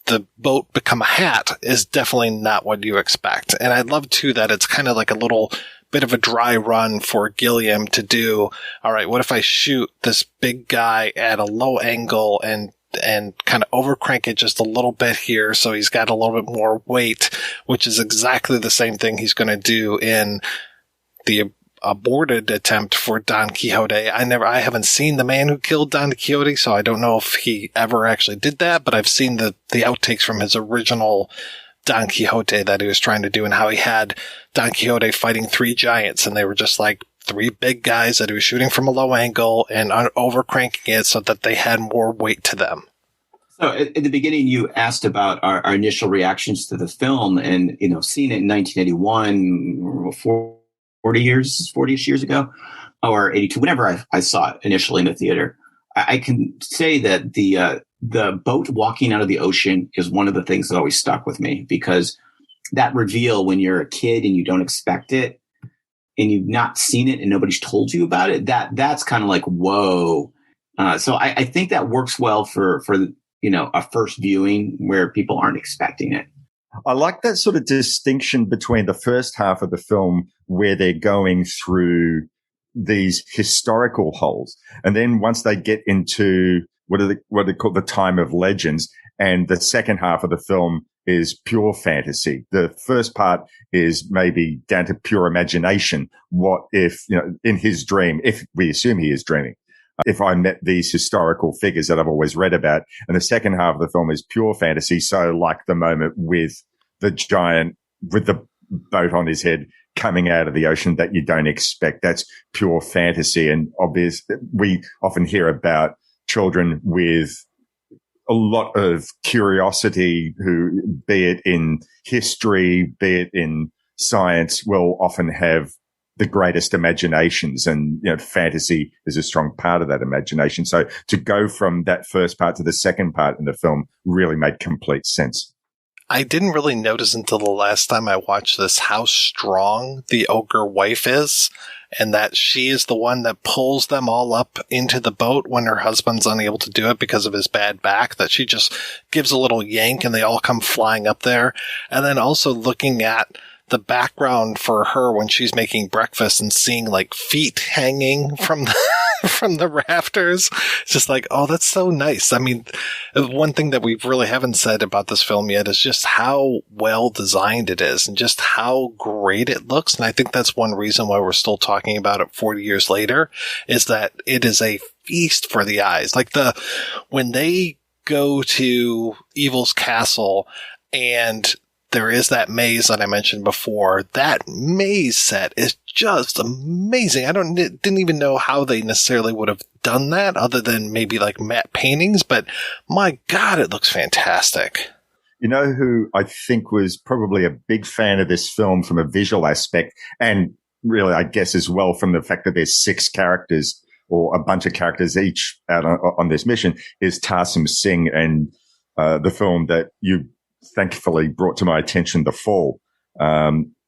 the boat become a hat is definitely not what you expect. And I love too that it's kind of like a little bit of a dry run for Gilliam to do. All right, what if I shoot this big guy at a low angle and kind of overcrank it just a little bit here so he's got a little bit more weight, which is exactly the same thing he's going to do in the aborted attempt for Don Quixote. I haven't seen The Man Who Killed Don Quixote, so I don't know if he ever actually did that, but I've seen the outtakes from his original Don Quixote that he was trying to do, and how he had Don Quixote fighting 3 giants, and they were just like 3 big guys that he was shooting from a low angle and overcranking it so that they had more weight to them. So at the beginning, you asked about our initial reactions to the film, and, seeing it in 1981, 40-ish years ago, or 82, whenever I saw it initially in the theater, I can say that the boat walking out of the ocean is one of the things that always stuck with me, because that reveal when you're a kid and you don't expect it and you've not seen it and nobody's told you about it, that's kind of like, whoa. So I think that works well for a first viewing where people aren't expecting it. I like that sort of distinction between the first half of the film where they're going through these historical holes. And then once they get into what they call the time of legends, and the second half of the film is pure fantasy. The first part is maybe down to pure imagination. What if, in his dream, if we assume he is dreaming, if I met these historical figures that I've always read about. And the second half of the film is pure fantasy. So like the moment with the giant with the boat on his head coming out of the ocean that you don't expect, that's pure fantasy. And obvious, we often hear about children with a lot of curiosity who, be it in history, be it in science, will often have the greatest imaginations, and fantasy is a strong part of that imagination. So to go from that first part to the second part in the film really made complete sense. I didn't really notice until the last time I watched this how strong the ogre wife is, and that she is the one that pulls them all up into the boat when her husband's unable to do it because of his bad back, that she just gives a little yank and they all come flying up there. And then also looking at the background for her when she's making breakfast and seeing like feet hanging from the rafters. It's just like, oh, that's so nice. I mean, one thing that we really haven't said about this film yet is just how well designed it is and just how great it looks. And I think that's one reason why we're still talking about it 40 years later, is that it is a feast for the eyes. Like when they go to Evil's castle and there is that maze that I mentioned before. That maze set is just amazing. I didn't even know how they necessarily would have done that other than maybe like matte paintings, but my God, it looks fantastic. You know who I think was probably a big fan of this film from a visual aspect, and really, I guess, as well from the fact that there's 6 characters or a bunch of characters each out on this mission, is Tarsem Singh, and the film that you thankfully brought to my attention, The Fall,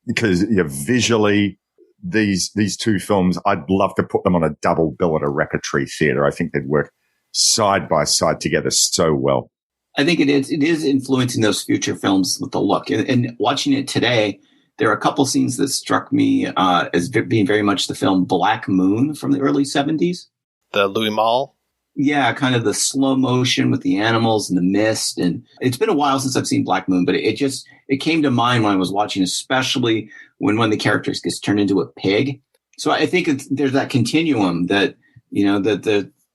because visually these 2 films, I'd love to put them on a double bill at a repertory theater. I think they'd work side by side together so well. I think it is influencing those future films with the look. And watching it today, there are a couple scenes that struck me as being very much the film Black Moon from the early 70s. The Louis Malle? Yeah, kind of the slow motion with the animals and the mist. And it's been a while since I've seen Black Moon, but it came to mind when I was watching, especially when one of the characters gets turned into a pig. So I think there's that continuum that,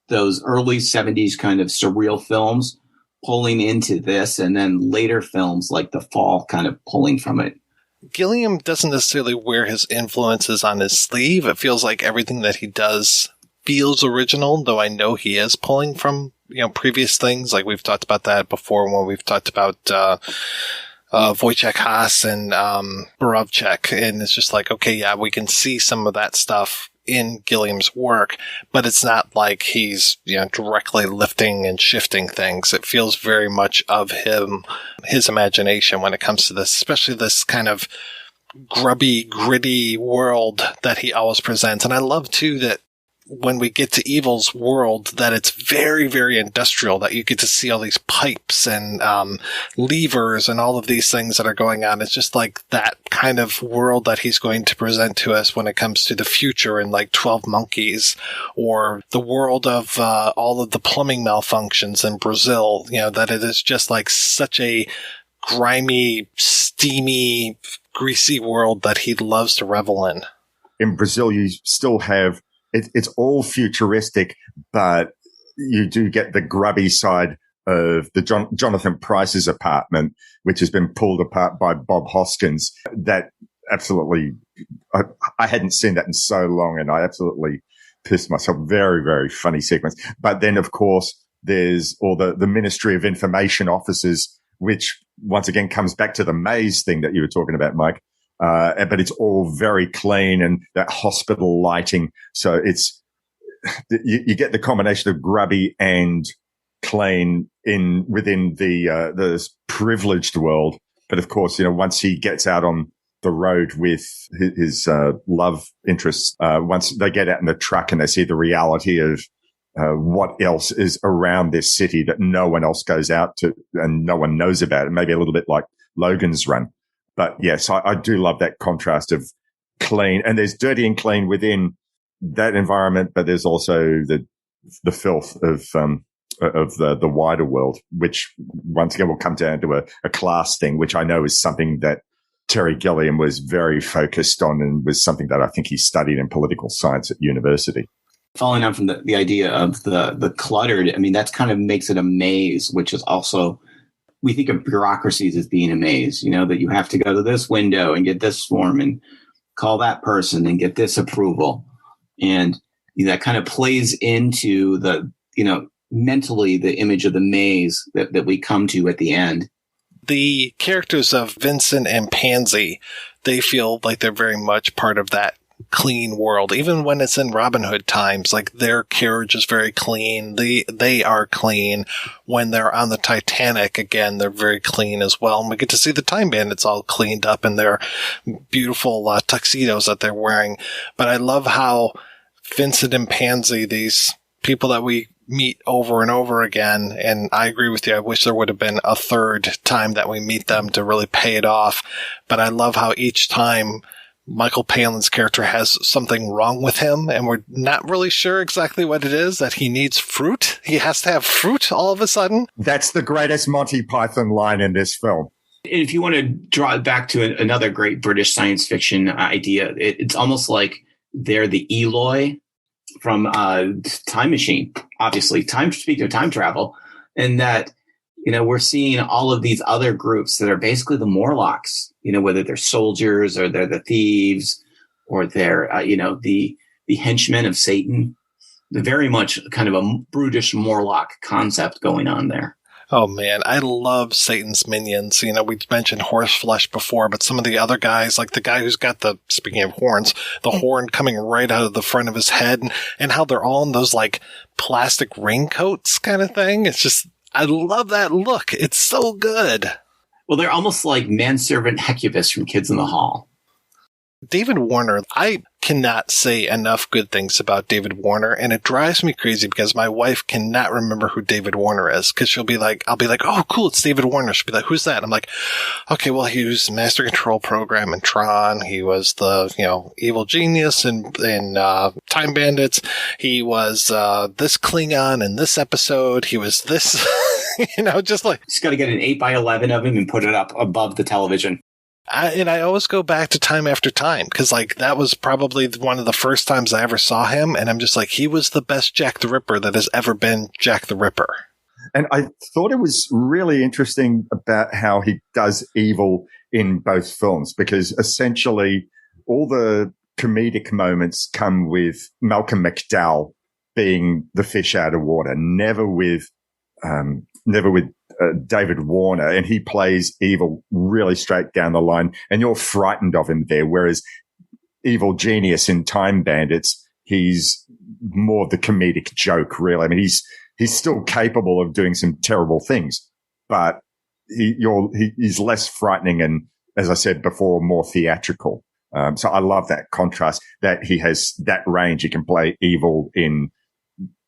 those early 70s kind of surreal films pulling into this, and then later films like The Fall kind of pulling from it. Gilliam doesn't necessarily wear his influences on his sleeve. It feels like everything that he does feels original, though I know he is pulling from, previous things. Like we've talked about that before when we've talked about Wojciech Haas and Borowczyk. And it's just like, okay, yeah, we can see some of that stuff in Gilliam's work, but it's not like he's, directly lifting and shifting things. It feels very much of his imagination when it comes to this, especially this kind of grubby, gritty world that he always presents. And I love too that when we get to Evil's world, that it's very, very industrial, that you get to see all these pipes and levers and all of these things that are going on. It's just like that kind of world that he's going to present to us when it comes to the future in like 12 Monkeys, or the world of all of the plumbing malfunctions in Brazil, that it is just like such a grimy, steamy, greasy world that he loves to revel in. In Brazil, you still have it's all futuristic, but you do get the grubby side of the Jonathan Pryce's apartment, which has been pulled apart by Bob Hoskins. That absolutely, I hadn't seen that in so long, and I absolutely pissed myself. Very, very funny sequence. But then, of course, there's all the Ministry of Information officers, which once again comes back to the maze thing that you were talking about, Mike. But it's all very clean, and that hospital lighting. So you get the combination of grubby and clean within the privileged world But of course, once he gets out on the road with his love interest, once they get out in the truck and they see the reality of what else is around this city that no one else goes out to and no one knows about it, maybe a little bit like Logan's Run. But yes, I do love that contrast of clean, and there's dirty and clean within that environment, but there's also the filth of the wider world, which once again will come down to a class thing, which I know is something that Terry Gilliam was very focused on and was something that I think he studied in political science at university. Following on from the idea of the cluttered, I mean, that's kind of makes it a maze, which is also, we think of bureaucracies as being a maze, that you have to go to this window and get this form and call that person and get this approval. And that kind of plays into the, mentally the image of the maze that we come to at the end. The characters of Vincent and Pansy, they feel like they're very much part of that clean world. Even when it's in Robin Hood times, like their carriage is very clean. They are clean. When they're on the Titanic, again, they're very clean as well. And we get to see the Time Bandits all cleaned up in their beautiful tuxedos that they're wearing. But I love how Vincent and Pansy, these people that we meet over and over again, and I agree with you, I wish there would have been a third time that we meet them to really pay it off. But I love how each time Michael Palin's character has something wrong with him, and we're not really sure exactly what it is, that he needs fruit. He has to have fruit all of a sudden. That's the greatest Monty Python line in this film. If you want to draw it back to another great British science fiction idea, it's almost like they're the Eloi from Time Machine, obviously, speaking of time travel, and that, we're seeing all of these other groups that are basically the Morlocks, whether they're soldiers or they're the thieves or they're, the henchmen of Satan. They're very much kind of a brutish Morlock concept going on there. Oh man, I love Satan's minions. We mentioned Horseflesh before, but some of the other guys, like the guy who's got speaking of horns, the horn coming right out of the front of his head, and how they're all in those like plastic raincoats kind of thing. It's just, I love that look. It's so good. Well, they're almost like manservant Hecubus from Kids in the Hall. David Warner, I cannot say enough good things about David Warner, and it drives me crazy because my wife cannot remember who David Warner is, because I'll be like, oh, cool, it's David Warner. She'll be like, who's that? And I'm like, okay, well, he was Master Control Program in Tron. He was the, evil genius in Time Bandits. He was this Klingon in this episode. He was this, just like. Just got to get an 8x11 of him and put it up above the television. I always go back to Time After Time, because that was probably one of the first times I ever saw him, and I'm just like, he was the best Jack the Ripper that has ever been Jack the Ripper. And I thought it was really interesting about how he does evil in both films, because essentially all the comedic moments come with Malcolm McDowell being the fish out of water, never with David Warner, and he plays evil really straight down the line, and you're frightened of him there. Whereas evil genius in Time Bandits, he's more the comedic joke, really. I mean, he's still capable of doing some terrible things, but he's less frightening and, as I said before, more theatrical. So I love that contrast, that he has that range. He can play evil in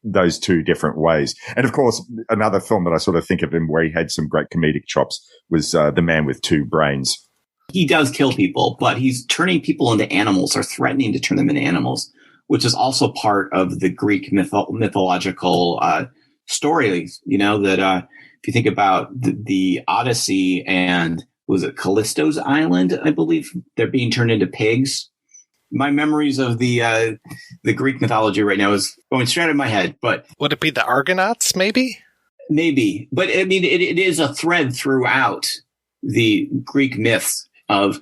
those two different ways. And of course, another film that I sort of think of him where he had some great comedic chops was The Man with Two Brains. He does kill people, but he's turning people into animals, or threatening to turn them into animals, which is also part of the Greek mythological stories, that if you think about the Odyssey and was it Callisto's Island, I believe, they're being turned into pigs. My memories of the Greek mythology right now is going straight in my head. But would it be the Argonauts? Maybe. But I mean, it is a thread throughout the Greek myths of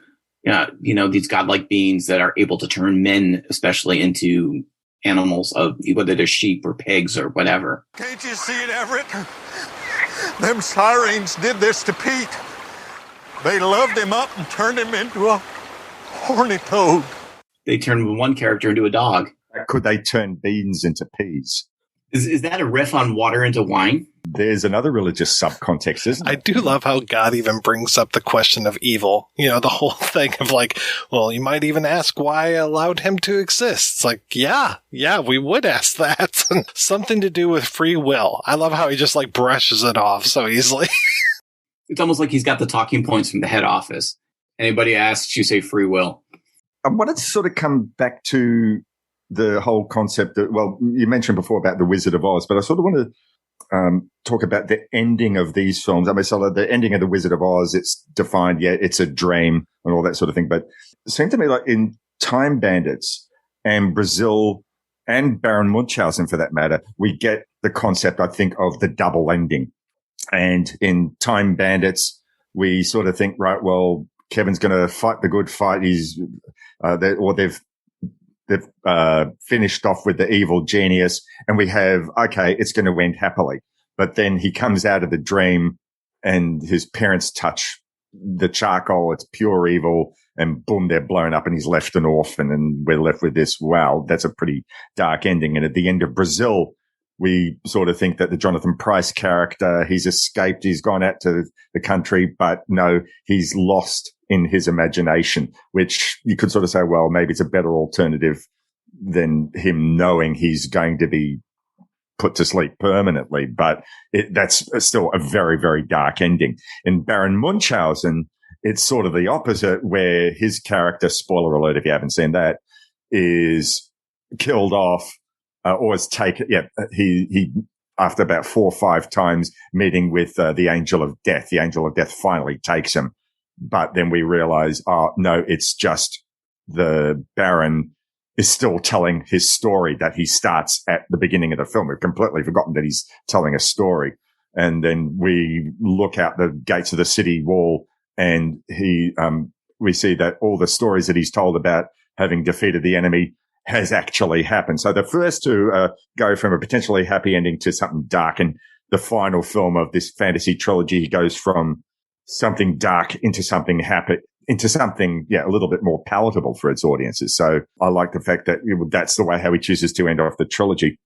these godlike beings that are able to turn men, especially, into animals, of whether they're sheep or pigs or whatever. Can't you see it, Everett? Them sirens did this to Pete. They loved him up and turned him into a horny toad. They turned one character into a dog. Could they turn beans into peas? Is that a riff on water into wine? There's another religious subcontext, isn't I it? do love how God even brings up the question of evil. You know, the whole thing of like, well, you might even ask why I allowed him to exist. It's like, yeah, we would ask that. Something to do with free will. I love how he just like brushes it off so easily. It's almost like he's got the talking points from the head office. Anybody asks, you say free will. I wanted to sort of come back to the whole concept that, well, you mentioned before about the Wizard of Oz, but I sort of want to talk about the ending of these films. I mean, so the ending of the Wizard of Oz, it's defined, it's a dream and all that sort of thing. But it seemed to me like in Time Bandits and Brazil and Baron Munchausen, for that matter, we get the concept, I think, of the double ending. And in Time Bandits, we sort of think, right, well, Kevin's going to fight the good fight. They've finished off with the evil genius, and we have, okay, it's going to end happily. But then he comes out of the dream and his parents touch the charcoal. It's pure evil, and boom, they're blown up and he's left an orphan, and we're left with this. Wow, that's a pretty dark ending. And at the end of Brazil, we sort of think that the Jonathan Pryce character, he's escaped, he's gone out to the country, but no, he's lost in his imagination, which you could sort of say, well, maybe it's a better alternative than him knowing he's going to be put to sleep permanently. But that's still a very, very dark ending. In Baron Munchausen, it's sort of the opposite, where his character, spoiler alert if you haven't seen that, is killed off or is taken. Yeah, he after about 4 or 5 times meeting with the Angel of Death, the Angel of Death finally takes him. But then we realize, oh, no, it's just the Baron is still telling his story that he starts at the beginning of the film. We've completely forgotten that he's telling a story. And then we look out the gates of the city wall, and we see that all the stories that he's told about having defeated the enemy has actually happened. So the first two go from a potentially happy ending to something dark. And the final film of this fantasy trilogy goes from something dark into something happy, into something, a little bit more palatable for its audiences. So I like the fact that that's the way how he chooses to end off the trilogy.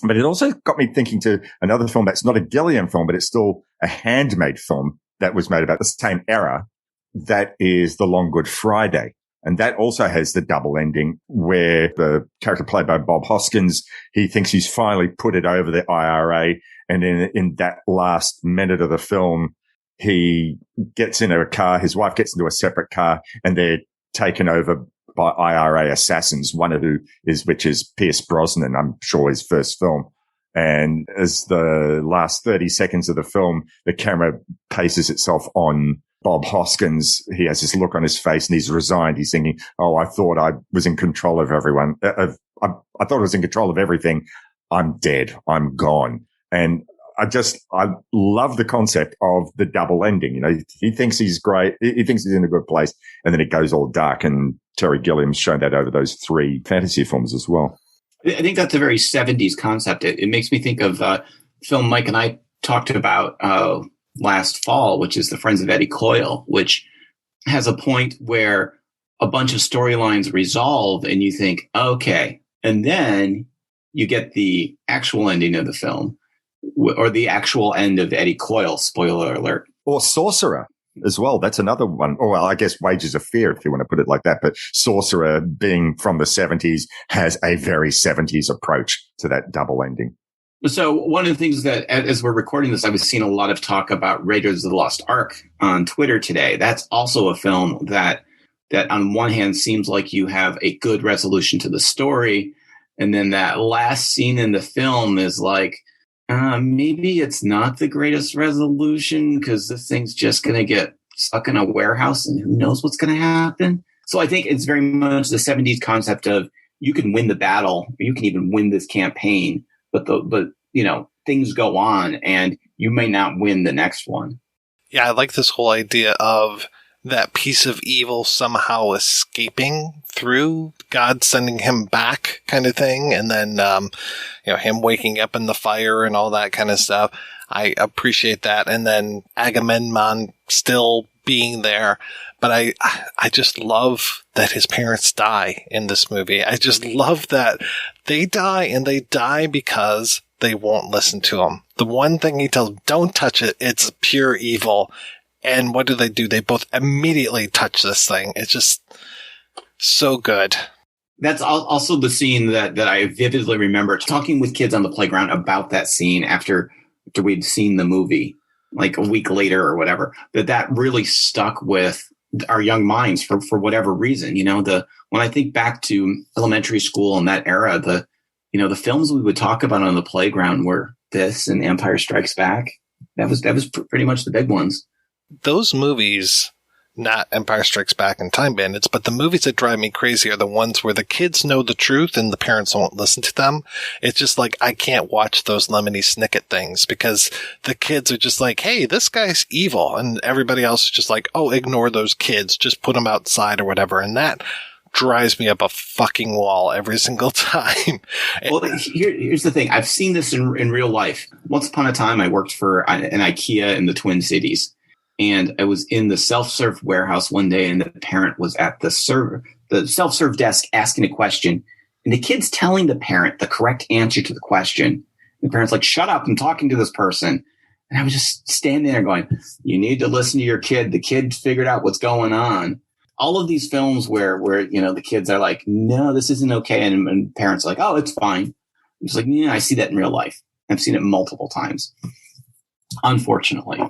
But it also got me thinking to another film that's not a Gilliam film, but it's still a handmade film that was made about the same era. That is The Long Good Friday. And that also has the double ending where the character played by Bob Hoskins, he thinks he's finally put it over the IRA. And in that last minute of the film, he gets in a car, his wife gets into a separate car, and they're taken over by IRA assassins, which is Pierce Brosnan, I'm sure his first film. And as the last 30 seconds of the film, the camera paces itself on Bob Hoskins. He has this look on his face and he's resigned. He's thinking, oh, I thought I was in control of everyone. I thought I was in control of everything. I'm dead. I'm gone. And I love the concept of the double ending. You know, he thinks he's great. He thinks he's in a good place. And then it goes all dark. And Terry Gilliam's shown that over those 3 fantasy films as well. I think that's a very 70s concept. It makes me think of a film Mike and I talked about last fall, which is The Friends of Eddie Coyle, which has a point where a bunch of storylines resolve and you think, okay. And then you get the actual ending of the film, or the actual end of Eddie Coyle, spoiler alert. Or Sorcerer as well. That's another one. Or well, I guess Wages of Fear, if you want to put it like that. But Sorcerer, being from the 70s, has a very 70s approach to that double ending. So one of the things that, as we're recording this, I was seeing a lot of talk about Raiders of the Lost Ark on Twitter today. That's also a film that on one hand seems like you have a good resolution to the story. And then that last scene in the film is like, maybe it's not the greatest resolution because this thing's just going to get stuck in a warehouse and who knows what's going to happen. So I think it's very much the 70s concept of you can win the battle, or you can even win this campaign, but things go on and you may not win the next one. Yeah, I like this whole idea of that piece of evil somehow escaping through God sending him back kind of thing. And then, him waking up in the fire and all that kind of stuff. I appreciate that. And then Agamemnon still being there. But I just love that his parents die in this movie. I just love that they die, and they die because they won't listen to him. The one thing he tells them, don't touch it, it's pure evil. And what do? They both immediately touch this thing. It's just so good. That's also the scene that I vividly remember talking with kids on the playground about that scene after we'd seen the movie, like a week later or whatever, that really stuck with our young minds for whatever reason. When I think back to elementary school and that era, the films we would talk about on the playground were this and Empire Strikes Back. That was pretty much the big ones. Those movies, not Empire Strikes Back and Time Bandits, but the movies that drive me crazy are the ones where the kids know the truth and the parents won't listen to them. It's just like, I can't watch those Lemony Snicket things because the kids are just like, hey, this guy's evil. And everybody else is just like, oh, ignore those kids. Just put them outside or whatever. And that drives me up a fucking wall every single time. Well, here's the thing. I've seen this in real life. Once upon a time, I worked for an IKEA in the Twin Cities. And I was in the self-serve warehouse one day, and the parent was at the self-serve desk asking a question, and the kid's telling the parent the correct answer to the question. The parent's like, shut up, I'm talking to this person. And I was just standing there going, you need to listen to your kid. The kid figured out what's going on. All of these films where the kids are like, no, this isn't okay. And parents are like, oh, it's fine. I'm just like, yeah, I see that in real life. I've seen it multiple times, unfortunately.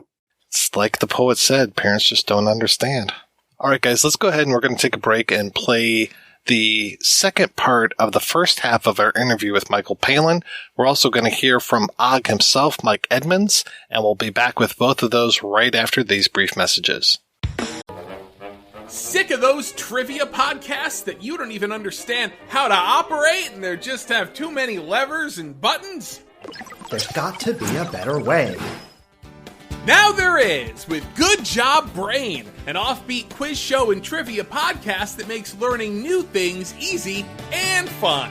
It's like the poet said, parents just don't understand. All right, guys, let's go ahead and we're going to take a break and play the second part of the first half of our interview with Michael Palin. We're also going to hear from Og himself, Mike Edmonds, and we'll be back with both of those right after these brief messages. Sick of those trivia podcasts that you don't even understand how to operate and they just have too many levers and buttons? There's got to be a better way. Now there is, with Good Job Brain, an offbeat quiz show and trivia podcast that makes learning new things easy and fun.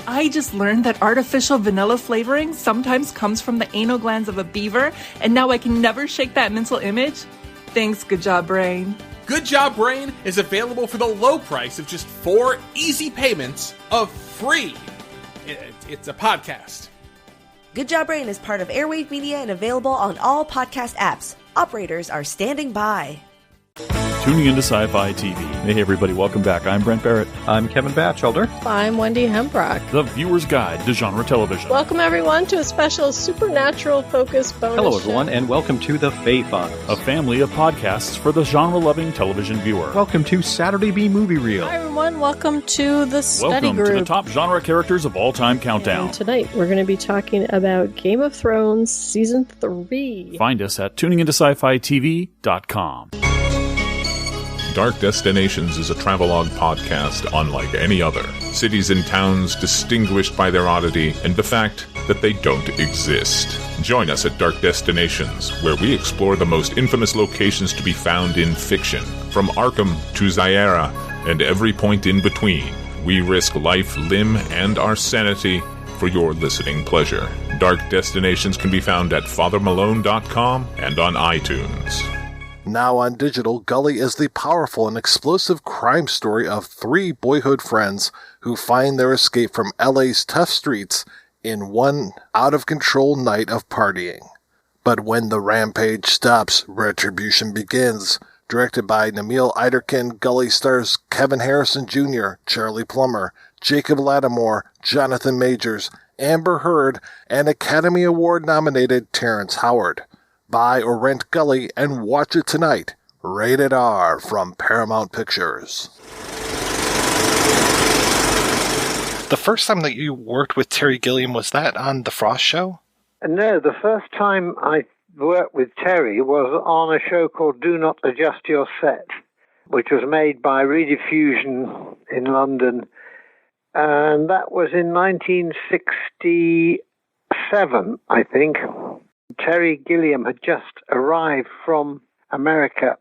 I just learned that artificial vanilla flavoring sometimes comes from the anal glands of a beaver, and now I can never shake that mental image. Thanks, Good Job Brain. Good Job Brain is available for the low price of just 4 easy payments of free. It's a podcast. Good Job Brain is part of Airwave Media and available on all podcast apps. Operators are standing by. Tuning into Sci-Fi TV. Hey everybody, welcome back. I'm Brent Barrett. I'm Kevin Batchelder. I'm Wendy Hembrock. The Viewer's Guide to Genre Television. Welcome everyone to a special supernatural-focused bonus Hello everyone, and welcome to the Fae Files, a family of podcasts for the genre-loving television viewer. Welcome to Saturday B Movie Reel. Hi everyone, welcome to the study welcome group. To the top genre characters of all time countdown. And tonight we're going to be talking about Game of Thrones Season 3. Find us at tuningintoscifitv.com. Dark Destinations is a travelogue podcast unlike any other. Cities and towns distinguished by their oddity and the fact that they don't exist. Join us at Dark Destinations, where we explore the most infamous locations to be found in fiction. From Arkham to Zaira and every point in between, we risk life, limb, and our sanity for your listening pleasure. Dark Destinations can be found at fathermalone.com and on iTunes. Now on digital, Gully is the powerful and explosive crime story of 3 boyhood friends who find their escape from LA's tough streets in one out-of-control night of partying. But when the rampage stops, retribution begins. Directed by Namil Eiderkin, Gully stars Kevin Harrison Jr., Charlie Plummer, Jacob Lattimore, Jonathan Majors, Amber Heard, and Academy Award-nominated Terrence Howard. Buy or rent Gully and watch it tonight. Rated R from Paramount Pictures. The first time that you worked with Terry Gilliam, was that on The Frost Show? No, the first time I worked with Terry was on a show called Do Not Adjust Your Set, which was made by Rediffusion in London. And that was in 1967, I think. Terry Gilliam had just arrived from America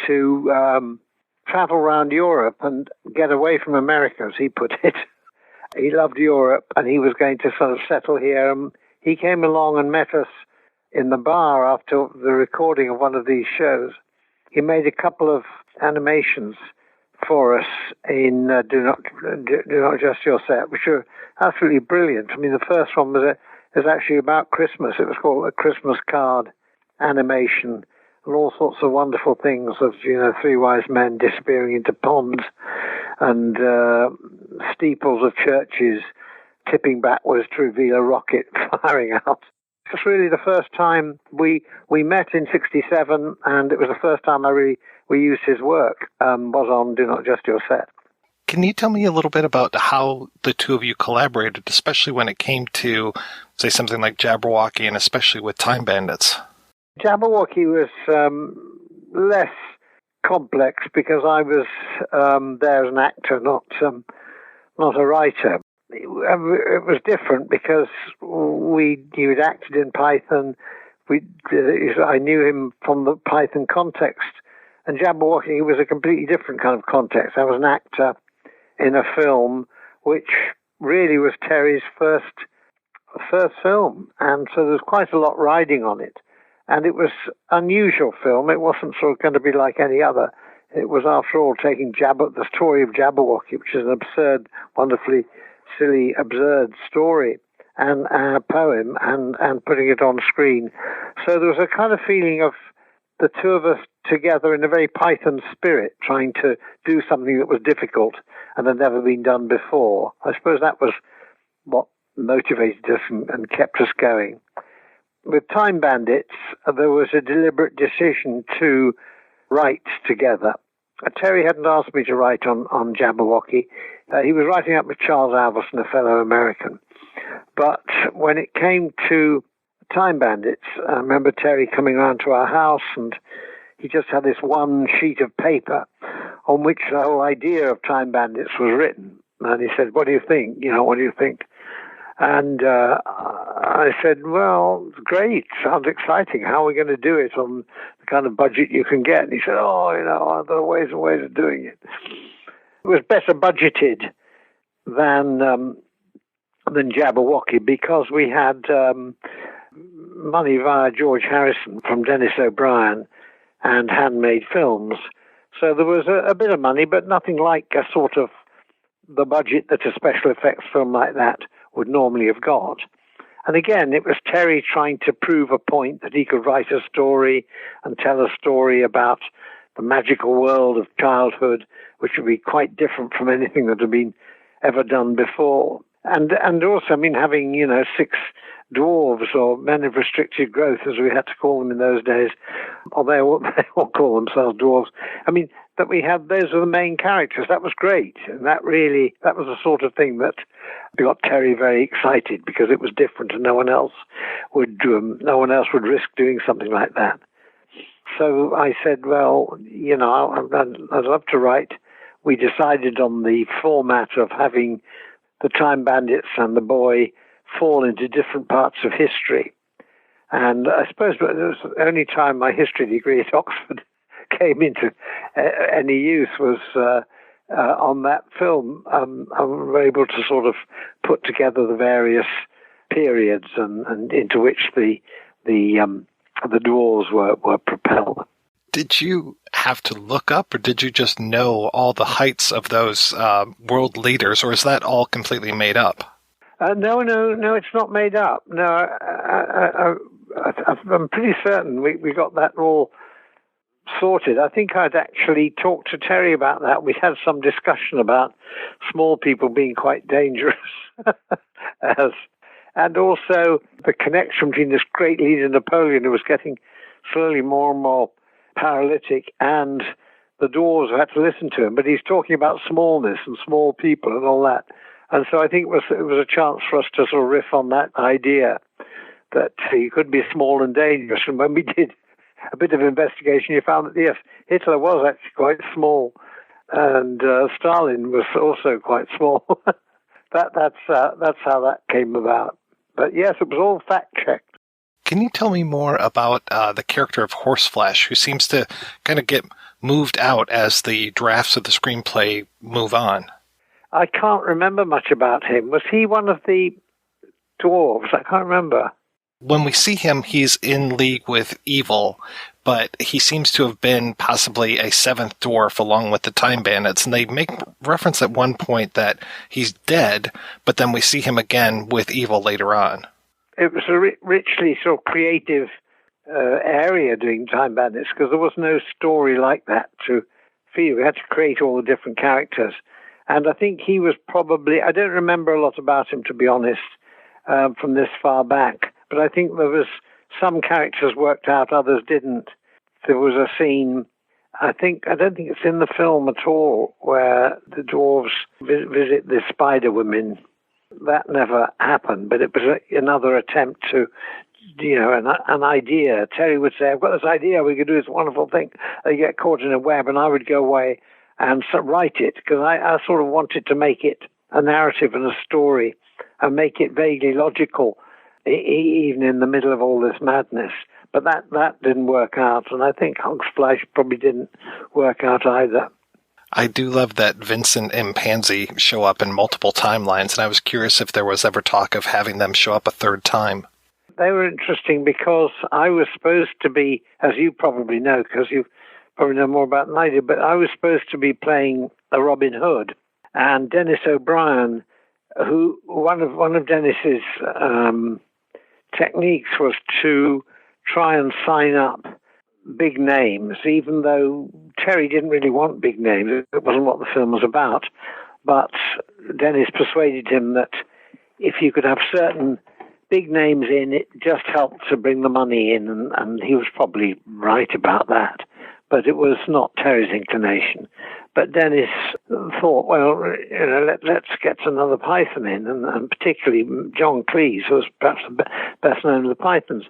to travel around Europe and get away from America, as he put it. He loved Europe, and he was going to sort of settle here. He came along and met us in the bar after the recording of one of these shows. He made a couple of animations for us in Do Not Adjust Your Set, which were absolutely brilliant. I mean, the first one was is actually about Christmas. It was called A Christmas Card Animation, and all sorts of wonderful things of, three wise men disappearing into ponds and steeples of churches tipping backwards to reveal a rocket firing out. It's really the first time we met in '67, and it was the first time we used his work, was on Do Not Adjust Your Set. Can you tell me a little bit about how the two of you collaborated, especially when it came to, say, something like Jabberwocky, and especially with Time Bandits? Jabberwocky was less complex because I was there as an actor, not a writer. It was different because he had acted in Python. I knew him from the Python context, and Jabberwocky was a completely different kind of context. I was an actor in a film which really was Terry's first film, and so there's quite a lot riding on it. And it was an unusual film. It wasn't sort of going to be like any other. It was, after all, taking the story of Jabberwocky, which is an absurd, wonderfully silly, absurd story and a poem, and putting it on screen. So there was a kind of feeling of the two of us together in a very Python spirit, trying to do something that was difficult and had never been done before. I suppose that was what motivated us and kept us going. With Time Bandits, there was a deliberate decision to write together. Terry hadn't asked me to write on Jabberwocky. He was writing up with Charles Alverson, a fellow American. But when it came to Time Bandits, I remember Terry coming around to our house, and he just had this one sheet of paper on which the whole idea of Time Bandits was written. And he said, "What do you think? What do you think?" And I said, "Well, great, sounds exciting. How are we going to do it on the kind of budget you can get?" And he said, there are ways and ways of doing it. It was better budgeted than Jabberwocky because we had money via George Harrison from Dennis O'Brien and Handmade Films. So there was a bit of money, but nothing like a sort of the budget that a special effects film like that would normally have got. And again, it was Terry trying to prove a point that he could write a story and tell a story about the magical world of childhood, which would be quite different from anything that had been ever done before. And also, having, 6 dwarves, or men of restricted growth, as we had to call them in those days, or they all call themselves dwarves. That we had, those are the main characters. That was great. And that was the sort of thing that got Terry very excited because it was different and no one else would risk doing something like that. So I said, well, I'd love to write. We decided on the format of having the Time Bandits and the boy fall into different parts of history. And I suppose it was the only time my history degree at Oxford came into any use was on that film. I was able to sort of put together the various periods and into which the dwarves were propelled. Did you have to look up, or did you just know all the heights of those world leaders, or is that all completely made up? No, it's not made up. No, I'm pretty certain we got that all sorted. I think I'd actually talked to Terry about that. We had some discussion about small people being quite dangerous, and also the connection between this great leader Napoleon, who was getting slowly more and more paralytic, and the dwarves who had to listen to him. But he's talking about smallness and small people and all that. And so I think it was a chance for us to sort of riff on that idea that you could be small and dangerous. And when we did a bit of investigation, you found that, yes, Hitler was actually quite small, and Stalin was also quite small. That's how that came about. But yes, it was all fact-checked. Can you tell me more about the character of Horseflesh, who seems to kind of get moved out as the drafts of the screenplay move on? I can't remember much about him. Was he one of the dwarves? I can't remember. When we see him, he's in league with evil, but he seems to have been possibly a 7th dwarf along with the Time Bandits, and they make reference at one point that he's dead, but then we see him again with evil later on. it was a richly sort of creative area doing Time Bandits, because there was no story like that to feel. We had to create all the different characters. And I think he was probably, I don't remember a lot about him, to be honest, from this far back. But I think there was some characters worked out, others didn't. There was a scene, I don't think it's in the film at all, where the dwarves visit the spider women. That never happened, but it was another attempt to, an idea. Terry would say, I've got this idea, we could do this wonderful thing. They get caught in a web, and I would go away and write it, because I sort of wanted to make it a narrative and a story and make it vaguely logical, even in the middle of all this madness. But that didn't work out, and I think Hogsfleisch probably didn't work out either. I do love that Vincent and Pansy show up in multiple timelines, and I was curious if there was ever talk of having them show up a third time. They were interesting because I was supposed to be, as you probably know, because you probably know more about than I do, but I was supposed to be playing a Robin Hood, and Dennis O'Brien, who one of Dennis's techniques was to try and sign up big names, even though Terry didn't really want big names. It wasn't what the film was about. But Dennis persuaded him that if you could have certain big names in, it just helped to bring the money in, and he was probably right about that. But it was not Terry's inclination. But Dennis thought, well, let's get another Python in, and particularly John Cleese, who was perhaps the best known of the Pythons.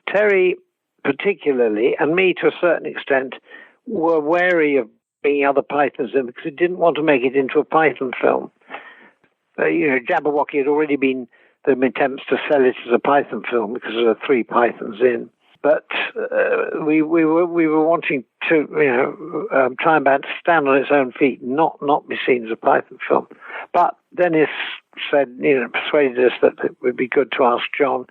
Terry particularly, and me to a certain extent, were wary of bringing other Pythons in because he didn't want to make it into a Python film. Jabberwocky had already been, there had been attempts to sell it as a Python film because there were 3 Pythons in. But we were wanting to, Time Bandits stand on its own feet, not be seen as a Python film. But Dennis said, persuaded us that it would be good to ask John.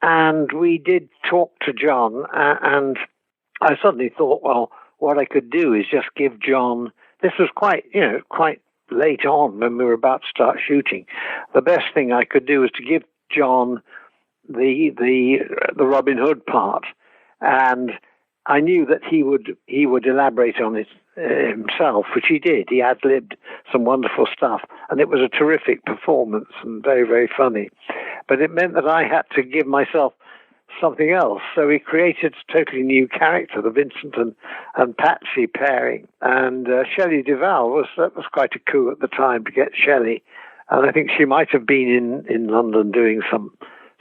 And we did talk to John, and I suddenly thought, well, what I could do is just give John, this was quite late on when we were about to start shooting. The best thing I could do was to give John the Robin Hood part, and I knew that he would elaborate on it himself, which he did. He ad-libbed some wonderful stuff, and it was a terrific performance and very, very funny. But it meant that I had to give myself something else. So we created a totally new character, the Vincent and Patsy pairing. And Shelley Duvall that was quite a coup at the time to get Shelley. And I think she might have been in London doing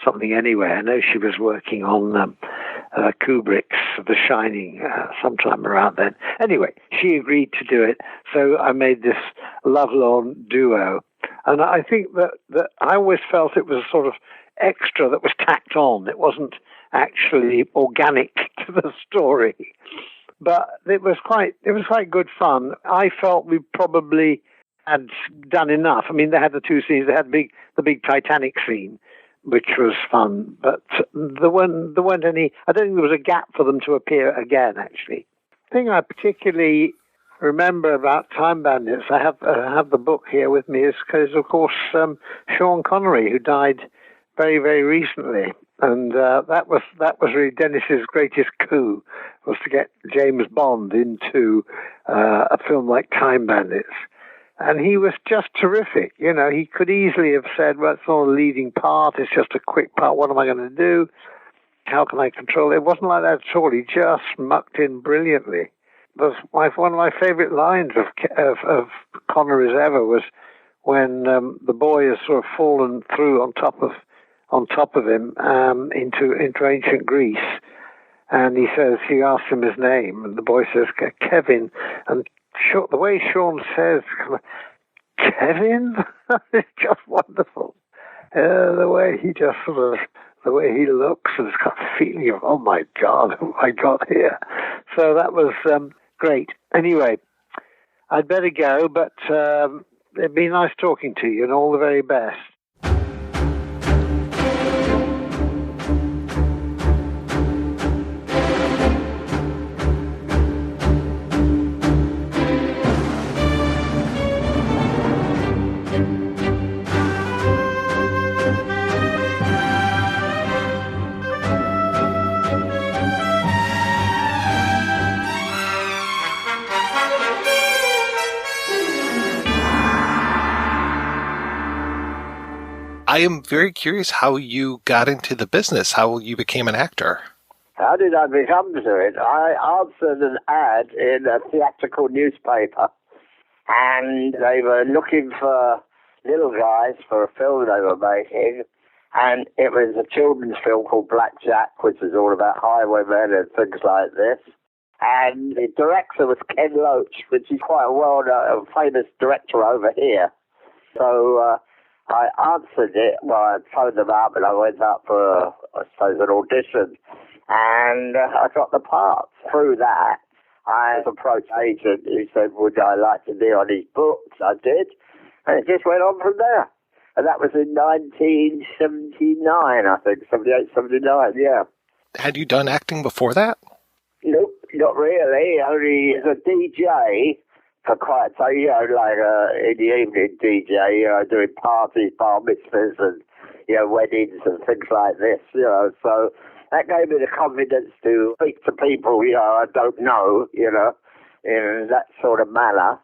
something anyway. I know she was working on Kubrick's The Shining sometime around then. Anyway, she agreed to do it. So I made this lovelorn duo. And I think that I always felt it was a sort of extra that was tacked on. It wasn't actually organic to the story. But it was quite good fun. I felt we probably had done enough. I mean, they had the 2 scenes. They had the big Titanic scene, which was fun. But there weren't any, I don't think there was a gap for them to appear again, actually. The thing I particularly remember about Time Bandits, I have the book here with me, is because, of course, Sean Connery, who died very, very recently. And that was really Dennis's greatest coup, was to get James Bond into a film like Time Bandits. And he was just terrific. He could easily have said, well, it's not a leading part, it's just a quick part, what am I going to do? How can I control it? It wasn't like that at all. He just mucked in brilliantly. One of my favourite lines of Connery's ever was when the boy has sort of fallen through on top of him into ancient Greece, and he asks him his name, and the boy says Kevin, and the way Sean says Kevin, it's just wonderful. The way he just the way he looks, and it's got a feeling of, oh my God, what have I got here? So that was great. Anyway, I'd better go, but it'd be nice talking to you, and all the very best. I am very curious how you got into the business, how you became an actor. How did I become to it? I answered an ad in a theatrical newspaper, and they were looking for little guys for a film they were making, and it was a children's film called Blackjack, which is all about highwaymen and things like this. And the director was Ken Loach, which is quite a well-known, famous director over here. So I answered it. Well, I phoned them up and I went up for, I suppose, an audition. And I got the part. Through that, I approached an agent who said, would I like to be on his books? I did. And it just went on from there. And that was in 1979, I think, 78, 79, yeah. Had you done acting before that? Nope, not really. Only as a DJ for quite a time, like in the evening DJ, doing parties, bar mitzvahs and, weddings and things like this, So that gave me the confidence to speak to people, I don't know, in that sort of manner.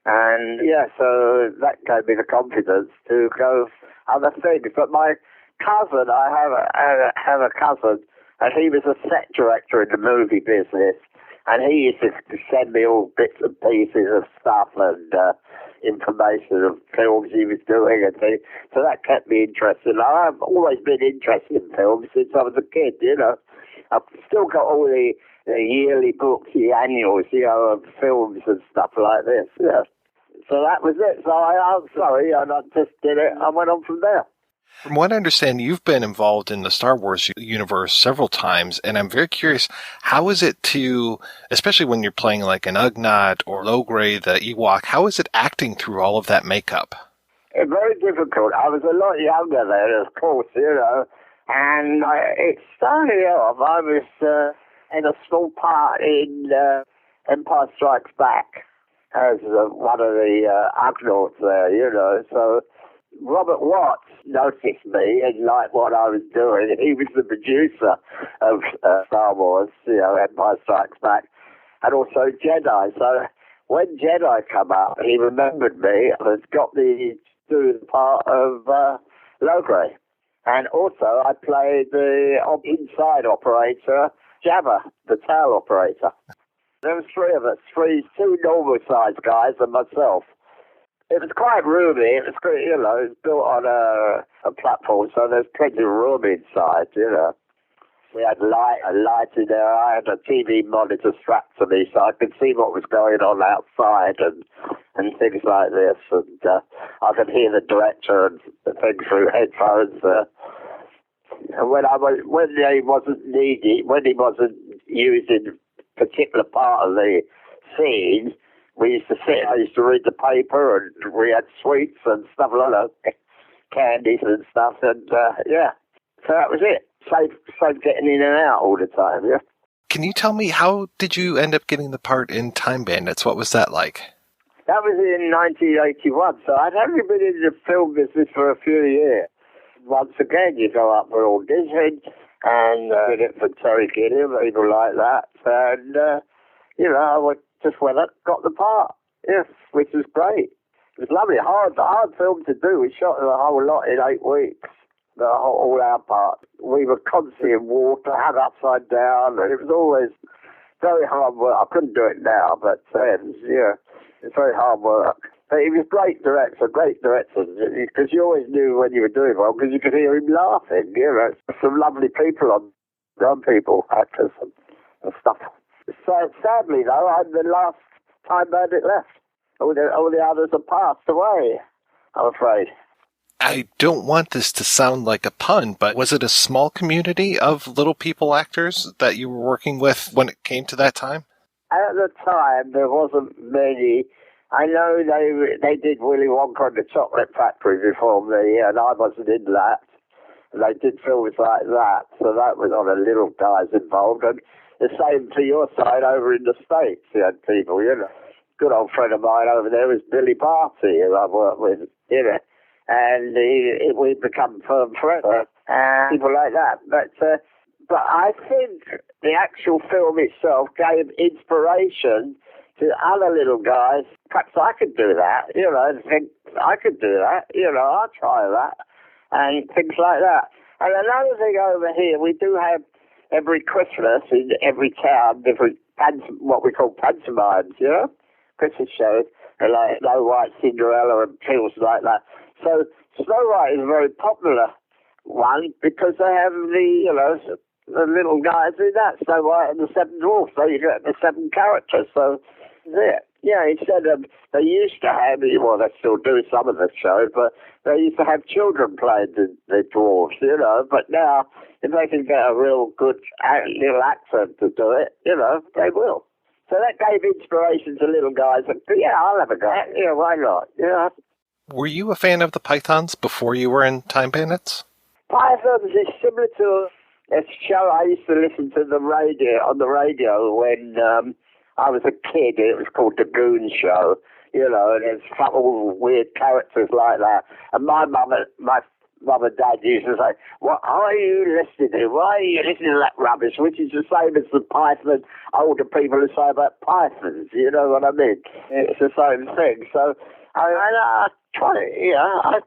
And, so that gave me the confidence to go other things. But my cousin, I have a cousin, and he was a set director in the movie business. And he used to send me all bits and pieces of stuff and information of films he was doing and things. So that kept me interested. I've always been interested in films since I was a kid, I've still got all the yearly books, the annuals, of films and stuff like this, So that was it. So I'm sorry, and I just did it. I went on from there. From what I understand, you've been involved in the Star Wars universe several times, and I'm very curious, how is it to, especially when you're playing like an Ugnaught or Logray, the Ewok, how is it acting through all of that makeup? Very difficult. I was a lot younger then, of course, and it started off, I was in a small part in Empire Strikes Back as one of the Ugnaughts there, so Robert Watts noticed me and liked what I was doing. He was the producer of Star Wars, Empire Strikes Back, and also Jedi. So when Jedi came up, he remembered me and got me to do the part of Logray. And also I played the inside operator, Jabba, the tail operator. There was three of us, two normal-sized guys and myself. It was quite roomy. It was great, it was built on a platform, so there's plenty of room inside, We had a light in there. I had a TV monitor strapped to me so I could see what was going on outside and things like this. And I could hear the director and things through headphones. And when he wasn't needed, when he wasn't using a particular part of the scene, we used to sit, I used to read the paper, and we had sweets and stuff like that, candies and stuff, and so that was it. Save getting in and out all the time, Can you tell me, how did you end up getting the part in Time Bandits? What was that like? That was in 1981, so I'd only been in the film business for a few years. Once again, you go up for audition, and did it for Terry Gilliam, people like that, and, I just went up, got the part, which was great. It was lovely, hard film to do. We shot the whole lot in 8 weeks, all our parts. We were constantly in water, hung upside down, and it was always very hard work. I couldn't do it now, but it's very hard work. But he was great director, because you always knew when you were doing well, because you could hear him laughing, Some lovely people on people, actors and stuff. So sadly, though, I'm the last Time Bandit left. All the others have passed away, I'm afraid. I don't want this to sound like a pun, but was it a small community of little people actors that you were working with when it came to that time? At the time, there wasn't many. I know they did Willy Wonka and the Chocolate Factory before me, and I wasn't in that. And they did films like that, so that was on a little guys involved. And the same to your side over in the States. You had people, Good old friend of mine over there was Billy Barty, who I worked with, And we've become firm friends, and people like that. But I think the actual film itself gave inspiration to other little guys. Perhaps I could do that, and think I could do that, I'll try that. and things like that. And another thing over here, we do have every Christmas in every town different what we call pantomimes, you know, Christmas shows, like Snow White, Cinderella, and things like that. So Snow White is a very popular one because they have the little guys in that, Snow White and the Seven Dwarfs. So you get the 7 characters. So yeah, instead of they used to have, well, they still do some of the shows, but they used to have children playing the dwarfs, you know. But now, if they can get a real good little actor to do it, you know, they will. So that gave inspiration to little guys. And, yeah, I'll have a go. Yeah, why not? Yeah. Were you a fan of the Pythons before you were in Time Bandits? Pythons is similar to a show I used to listen to on the radio when I was a kid. It was called The Goon Show, you know, and there's all weird characters like that. And my mum and dad used to say, "What are you listening to? Why are you listening to that rubbish?" Which is the same as the Python older people who say about pythons, you know what I mean? It's the same thing. So I try it, you know, I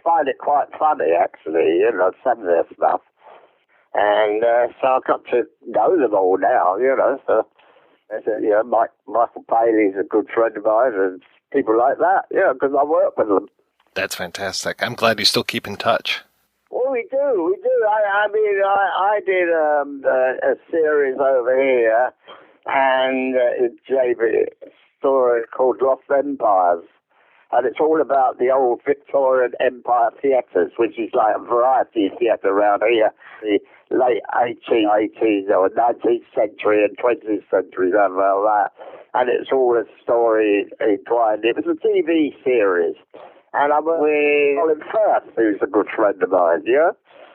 find it quite funny, actually, you know, some of their stuff. And so I've got to know them all now, you know. So, you know, Michael Paley's a good friend of mine and people like that, yeah, because I work with them. That's fantastic. I'm glad you still keep in touch. Well, we do. I mean, I did a series over here, and it gave a story called Lost Empires. And it's all about the old Victorian Empire theatres, which is like a variety theatre around here, the late 18th or 19th century and 20th century, something like that. And it's all a story entwined. It was a TV series. And I'm with Colin Firth, who's a good friend of mine, yeah?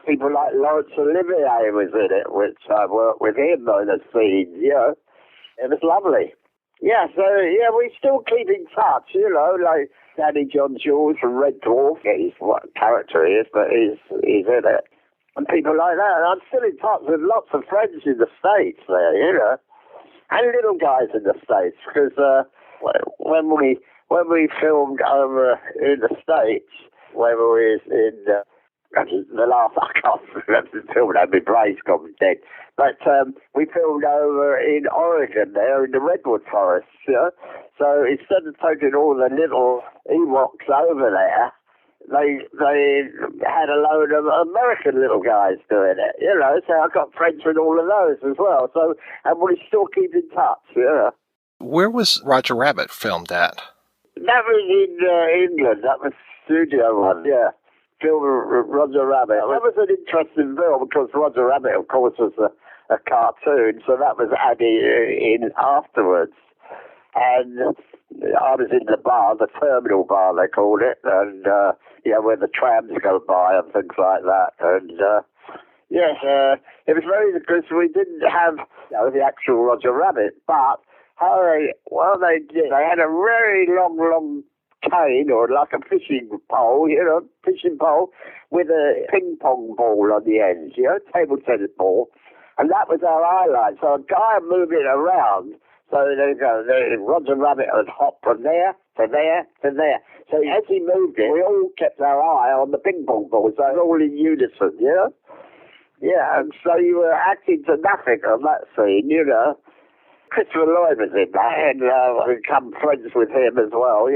People like Laurence Olivier was in it, which I worked with him on the scenes, yeah? It was lovely. Yeah, so, yeah, we still keep in touch, you know, like Danny John Jules from Red Dwarf. He's what character he is, but he's in it. And people like that. And I'm still in touch with lots of friends in the States there, you know? And little guys in the States, because when we filmed over in the States, when we was in the last, I can't remember the film, my brain's gone dead. But we filmed over in Oregon there in the redwood forests, you know? So instead of taking all the little Ewoks over there, they had a load of American little guys doing it, you know? So I got friends with all of those as well. So, and we still keep in touch, you know? Where was Roger Rabbit filmed at? That was in England. That was Studio One, yeah. Film Roger Rabbit. That was an interesting film because Roger Rabbit, of course, was a cartoon, so that was added in afterwards. And I was in the bar, the terminal bar they called it, and where the trams go by and things like that. And yes, it was very good because we didn't have the actual Roger Rabbit, but they did. They had a very long cane, or like a fishing pole, with a ping pong ball on the end, table tennis ball. And that was our highlight. So a guy moving around, so there you go, Roger Rabbit would hop from there to there to there. So as he moved it, we all kept our eye on the ping pong ball, so it was all in unison, Yeah, and so you were acting to nothing on that scene, Christopher Lloyd was in that, and we become friends with him as well,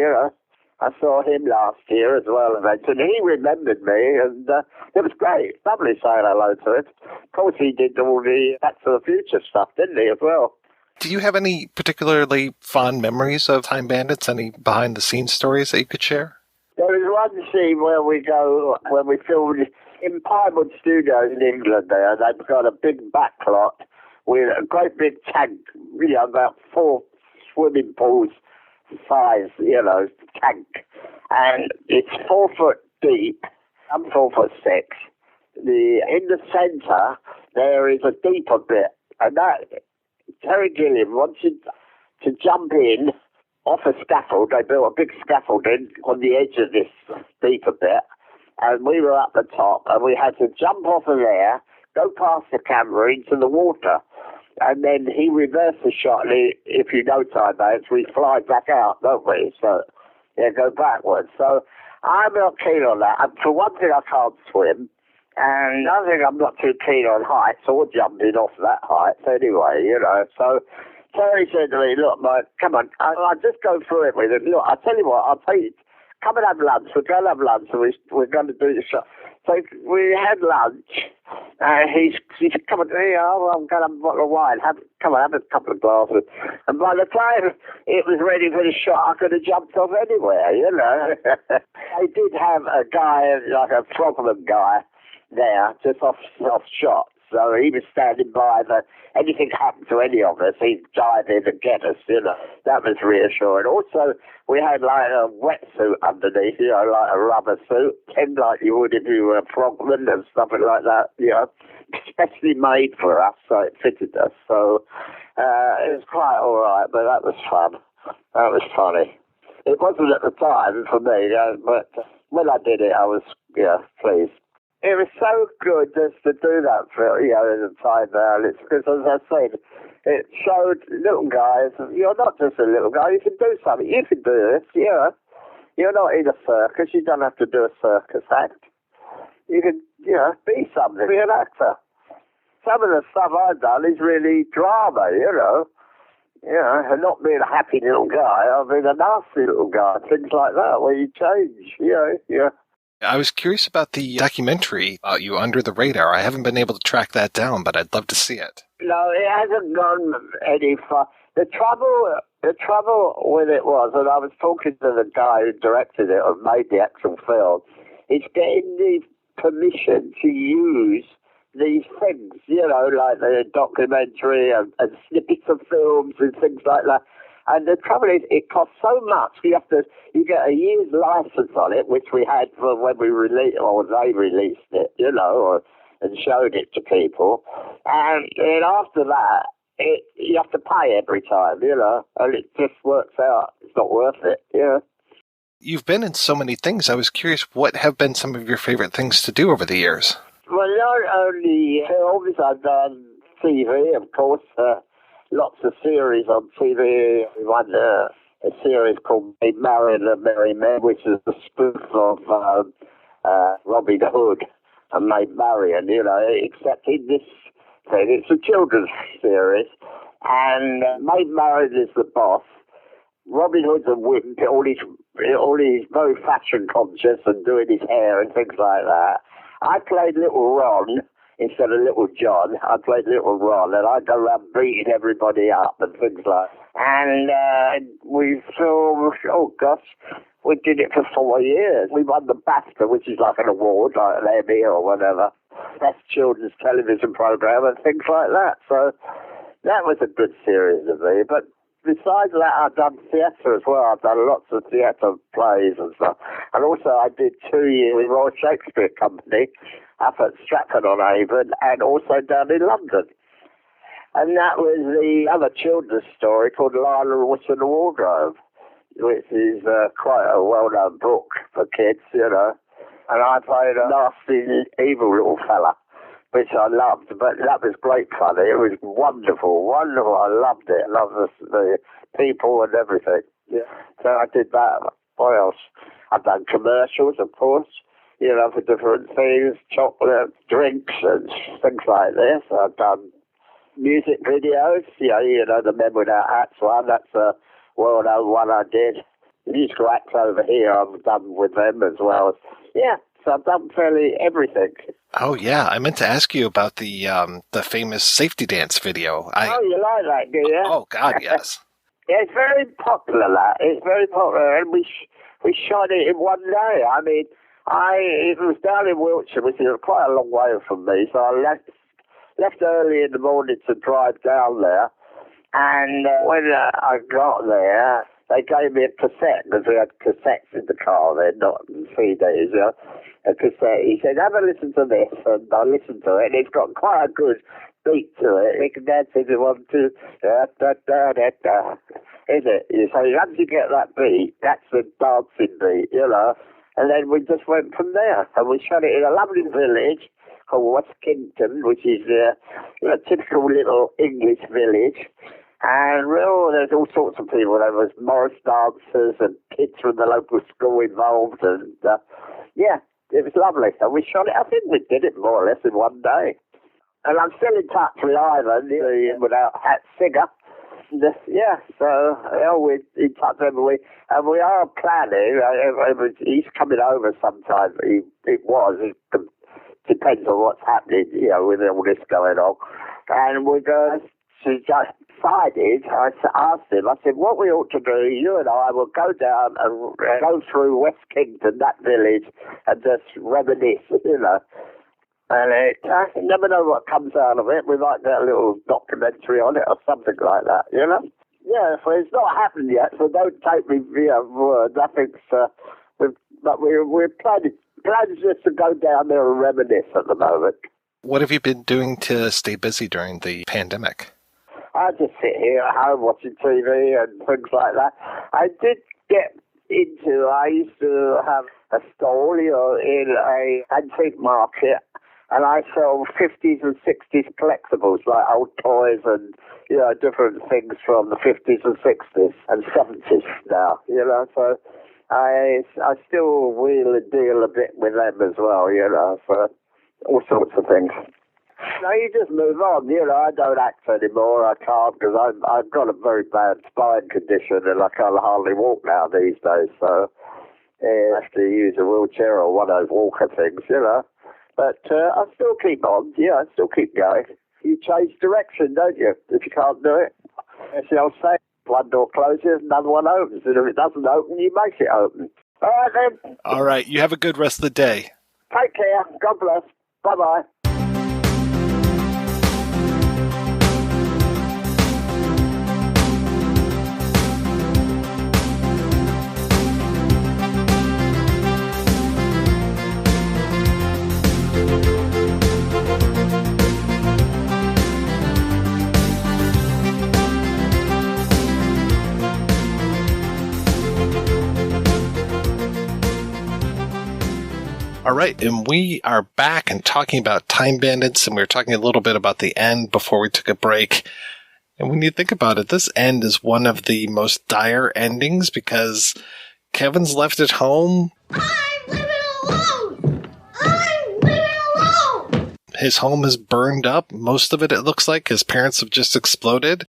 I saw him last year as well, and he remembered me, and it was great. Lovely saying hello to him. Of course, he did all the Back to the Future stuff, didn't he, as well? Do you have any particularly fond memories of Time Bandits? Any behind-the-scenes stories that you could share? There was one scene where we filmed in Pinewood Studios in England there. They've got a big backlot with a great big tank, about 4 swimming pools size, tank. And it's 4 foot deep. I'm 4'6". In the centre, there is a deeper bit. And that, Terry Gilliam wanted to jump in off a scaffold. They built a big scaffolding on the edge of this deeper bit. And we were up the top, and we had to jump off of there, go past the camera into the water. And then he reversed the shot, and if you know Time Bandits, we fly back out, don't we? So, go backwards. So I'm not keen on that. And for one thing, I can't swim. And another thing, I'm not too keen on heights or jumping off that height anyway, you know. So Terry said to me, look, mate, come on, I'll just go through it with him. Look, I'll tell you what, I'll tell you, come and have lunch. We're going to have lunch and we're going to do the show. So we had lunch, and he said, come on, I'm going to have a bottle of wine. Come on, have a couple of glasses. And by the time it was ready for the shot, I could have jumped off anywhere, you know. They did have a guy, like a frogman guy, there, just off shot. So he was standing by that anything happened to any of us, he'd dive in and get us, you know. That was reassuring. Also, we had like a wetsuit underneath, you know, like a rubber suit, like you would if you were a frogman and something like that, you know. Especially made for us, so it fitted us. So it was quite all right, but that was fun. That was funny. It wasn't at the time for me, you know, but when I did it, I was, pleased. It was so good just to do that for, you know, in the Time Bandits, because as I said, it showed little guys, you're not just a little guy, you can do something, you can do this, you know. You're not in a circus, you don't have to do a circus act. You can, you know, be something, be an actor. Some of the stuff I've done is really drama, you know. You know, and not being a happy little guy, I've been a nasty little guy, things like that, where you change, you know, yeah. I was curious about the documentary about you, Under the Radar. I haven't been able to track that down, but I'd love to see it. No, it hasn't gone any far. The trouble with it was, and I was talking to the guy who directed it or made the actual film, is getting the permission to use these things, you know, like the documentary and snippets of films and things like that. And the trouble is, it costs so much. You get a year's license on it, which we had for when we released, or they released it, you know, and showed it to people. And then after that, you have to pay every time, you know, and it just works out. It's not worth it, yeah. You've been in so many things. I was curious, what have been some of your favorite things to do over the years? Well, not only films, I've done TV, of course. Lots of series on TV. We won a series called Maid Marian and Merry Men, which is a spoof of Robin Hood and Maid Marian, you know, except in this thing, it's a children's series. And Maid Marian is the boss. Robin Hood's a wimp, all he's very fashion conscious and doing his hair and things like that. I played Little Ron instead of Little John. I played Little Ron, and I'd go around beating everybody up and things like that. And we filmed, we did it for 4 years. We won the BAFTA, which is like an award, like an Emmy or whatever. Best children's television program and things like that. So that was a good series of me. But besides that, I've done theatre as well. I've done lots of theatre plays and stuff. And also I did 2 years with Royal Shakespeare Company up at Stratford-on-Avon and also down in London. And that was the other children's story called Lionel Witch and the Wardrobe, which is quite a well-known book for kids, you know. And I played a nasty, evil little fella, which I loved, but that was great fun. It was wonderful, wonderful. I loved it. I loved the people and everything. Yeah. So I did that. What else? I've done commercials, of course, you know, for different things, chocolate, drinks, and things like this. I've done music videos, you know, the Men Without Hats one. That's a well-known one I did. Musical acts over here, I've done with them as well. Yeah. So I've done fairly everything. Oh, yeah. I meant to ask you about the famous safety dance video. Oh, you like that, do you? Oh, God, yes. Yeah, it's very popular, that. It's very popular, and we shot it in one day. I mean, it was down in Wiltshire, which is quite a long way from me, so I left early in the morning to drive down there, and when I got there, they gave me a cassette, because we had cassettes in the car then, not CDs, you know. A cassette. He said, have a listen to this, and I listened to it, and it's got quite a good beat to it. We can dance into 1, 2, da, da, da, da, da. Isn't it? So once you get that beat, that's the dancing beat, you know. And then we just went from there, and we shot it in a lovely village called West Kington, which is a typical little English village. And there's all sorts of people. There was Morris dancers and kids from the local school involved. And, it was lovely. And we shot it. I think we did it more or less in one day. And I'm still in touch with Ivan, the Without Hat singer. We're in touch every week. And we are planning. He's coming over sometime. It depends on what's happening, with all this going on. And we're going to just decided, I asked him, I said, what we ought to do, you and I will go down and go through West Kingdon, that village, and just reminisce, And you never know what comes out of it. We might get a little documentary on it or something like that, Yeah, so it's not happened yet, so don't take me word. Nothing's, but we're planning just to go down there and reminisce at the moment. What have you been doing to stay busy during the pandemic? I just sit here at home watching TV and things like that. I did get into, I used to have a stall, in a antique market, and I sell 50s and 60s collectibles, like old toys and, different things from the 50s and 60s and 70s now, so I still wheel and deal a bit with them as well, for all sorts of things. No, you just move on. I don't act anymore. I can't because I've got a very bad spine condition and I can't hardly walk now these days. So I have to use a wheelchair or one of those walker things, But I still keep on. I still keep going. You change direction, don't you? If you can't do it. As the old saying, one door closes, another one opens. And if it doesn't open, you make it open. All right, then. All right. You have a good rest of the day. Take care. God bless. Bye-bye. All right, and we are back and talking about Time Bandits, and we were talking a little bit about the end before we took a break. And when you think about it, this end is one of the most dire endings because Kevin's left at home. I'm living alone! I'm living alone! His home is burned up. Most of it looks like. His parents have just exploded.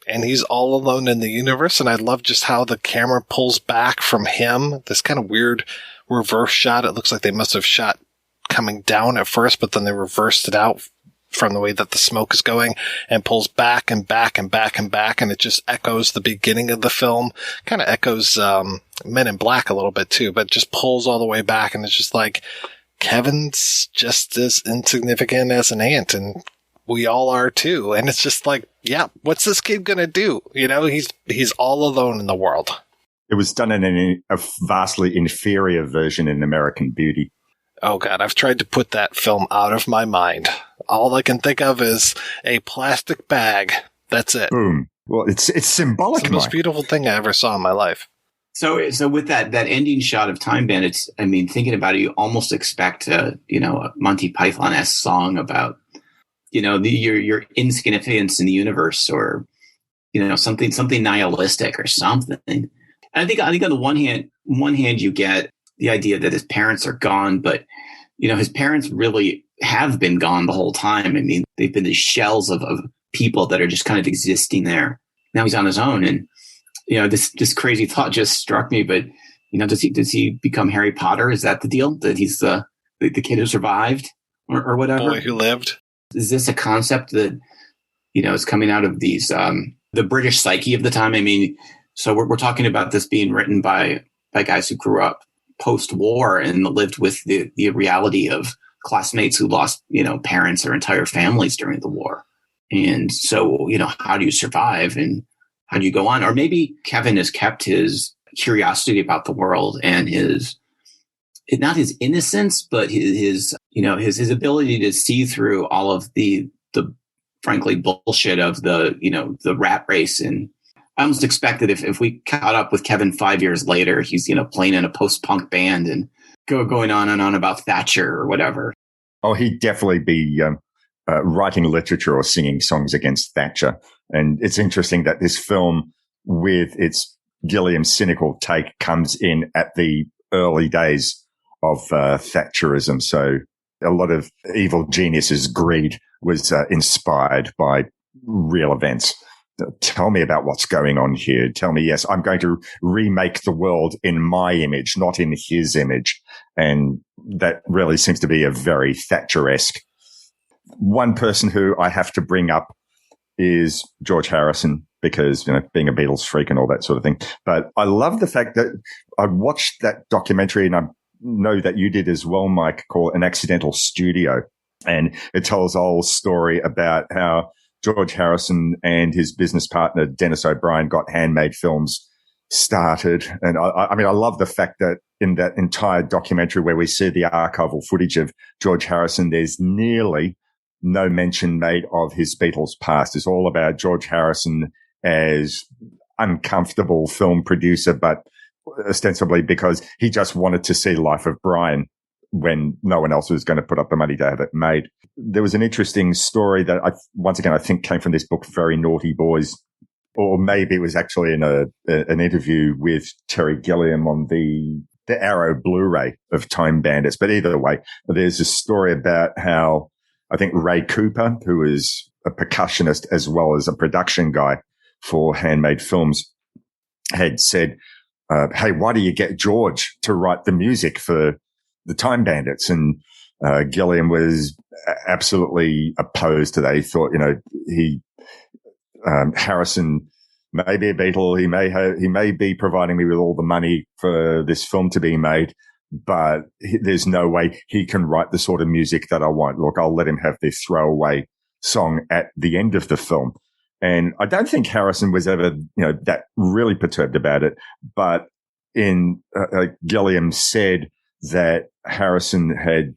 And he's all alone in the universe. And I love just how the camera pulls back from him. This kind of weird reverse shot. It looks like they must have shot coming down at first, but then they reversed it out from the way that the smoke is going and pulls back and back and back and back. And it just echoes the beginning of the film. Kind of echoes Men in Black a little bit too, but just pulls all the way back. And it's just like Kevin's just as insignificant as an ant. And we all are too. And it's just like, yeah, what's this kid going to do? He's all alone in the world. It was done in a vastly inferior version in American Beauty. Oh, God, I've tried to put that film out of my mind. All I can think of is a plastic bag. That's it. Boom. Well, it's symbolic. It's the most beautiful thing I ever saw in my life. So with that ending shot of Time Bandits, I mean, thinking about it, you almost expect a Monty Python-esque song about, your insignificance in the universe or, something nihilistic or something. I think on the one hand, you get the idea that his parents are gone, but, his parents really have been gone the whole time. I mean, they've been these shells of people that are just kind of existing there. Now he's on his own. And, this crazy thought just struck me, but, does he become Harry Potter? Is that the deal? That he's the kid who survived or whatever? Boy who lived. Is this a concept that, is coming out of these, the British psyche of the time? I mean, so we're talking about this being written by guys who grew up post-war and lived with the reality of classmates who lost, parents or entire families during the war. And so, how do you survive and how do you go on? Or maybe Kevin has kept his curiosity about the world and not his innocence, but his ability to see through all of the frankly bullshit of the rat race. And I almost expected if we caught up with Kevin 5 years later, he's, playing in a post-punk band and going on and on about Thatcher or whatever. Oh, he'd definitely be writing literature or singing songs against Thatcher. And it's interesting that this film, with its Gilliam cynical take, comes in at the early days of Thatcherism. So a lot of evil geniuses' greed was inspired by real events. Tell me about what's going on here. Tell me, yes, I'm going to remake the world in my image, not in his image. And that really seems to be a very Thatcher-esque. One person who I have to bring up is George Harrison, because, being a Beatles freak and all that sort of thing. But I love the fact that I watched that documentary, and I know that you did as well, Mike, called An Accidental Studio. And it tells a whole story about how George Harrison and his business partner, Dennis O'Brien, got Handmade Films started. And I love the fact that in that entire documentary where we see the archival footage of George Harrison, there's nearly no mention made of his Beatles past. It's all about George Harrison as uncomfortable film producer, but ostensibly because he just wanted to see Life of Brian when no one else was going to put up the money to have it made. There was an interesting story that I think came from this book, Very Naughty Boys, or maybe it was actually in an interview with Terry Gilliam on the Arrow Blu-ray of Time Bandits. But either way, there's a story about how I think Ray Cooper, who is a percussionist as well as a production guy for Handmade Films, had said, hey, why do you get George to write the music for the Time Bandits? And Gilliam was absolutely opposed to that. He thought, Harrison may be a Beatle. He may be providing me with all the money for this film to be made, but there's no way he can write the sort of music that I want. Look, I'll let him have this throwaway song at the end of the film. And I don't think Harrison was ever, that really perturbed about it. But Gilliam said that Harrison had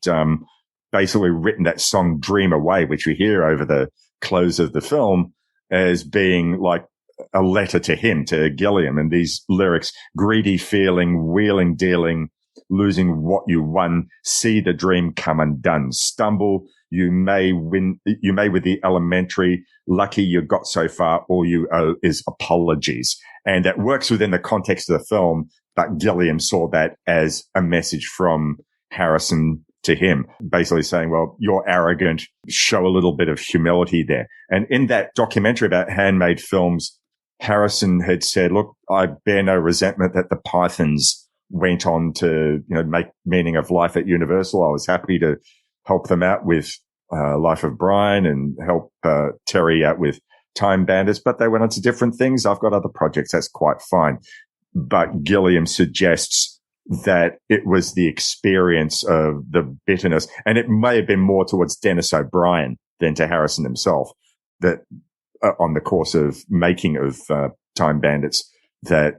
basically written that song Dream Away, which we hear over the close of the film, as being like a letter to him, to Gilliam. And these lyrics, greedy feeling, wheeling, dealing, losing what you won, see the dream come undone, stumble, you may win, you may with the elementary, lucky you got so far, all you owe is apologies. And that works within the context of the film, but Gilliam saw that as a message from Harrison to him, basically saying, well, you're arrogant, show a little bit of humility there. And in that documentary about Handmade Films, Harrison had said, look, I bear no resentment that the Pythons went on to, make Meaning of Life at Universal. I was happy to help them out with Life of Brian and help Terry out with Time Bandits, but they went on to different things. I've got other projects. That's quite fine. But Gilliam suggests that it was the experience of the bitterness, and it may have been more towards Dennis O'Brien than to Harrison himself, that on the course of making of Time Bandits, that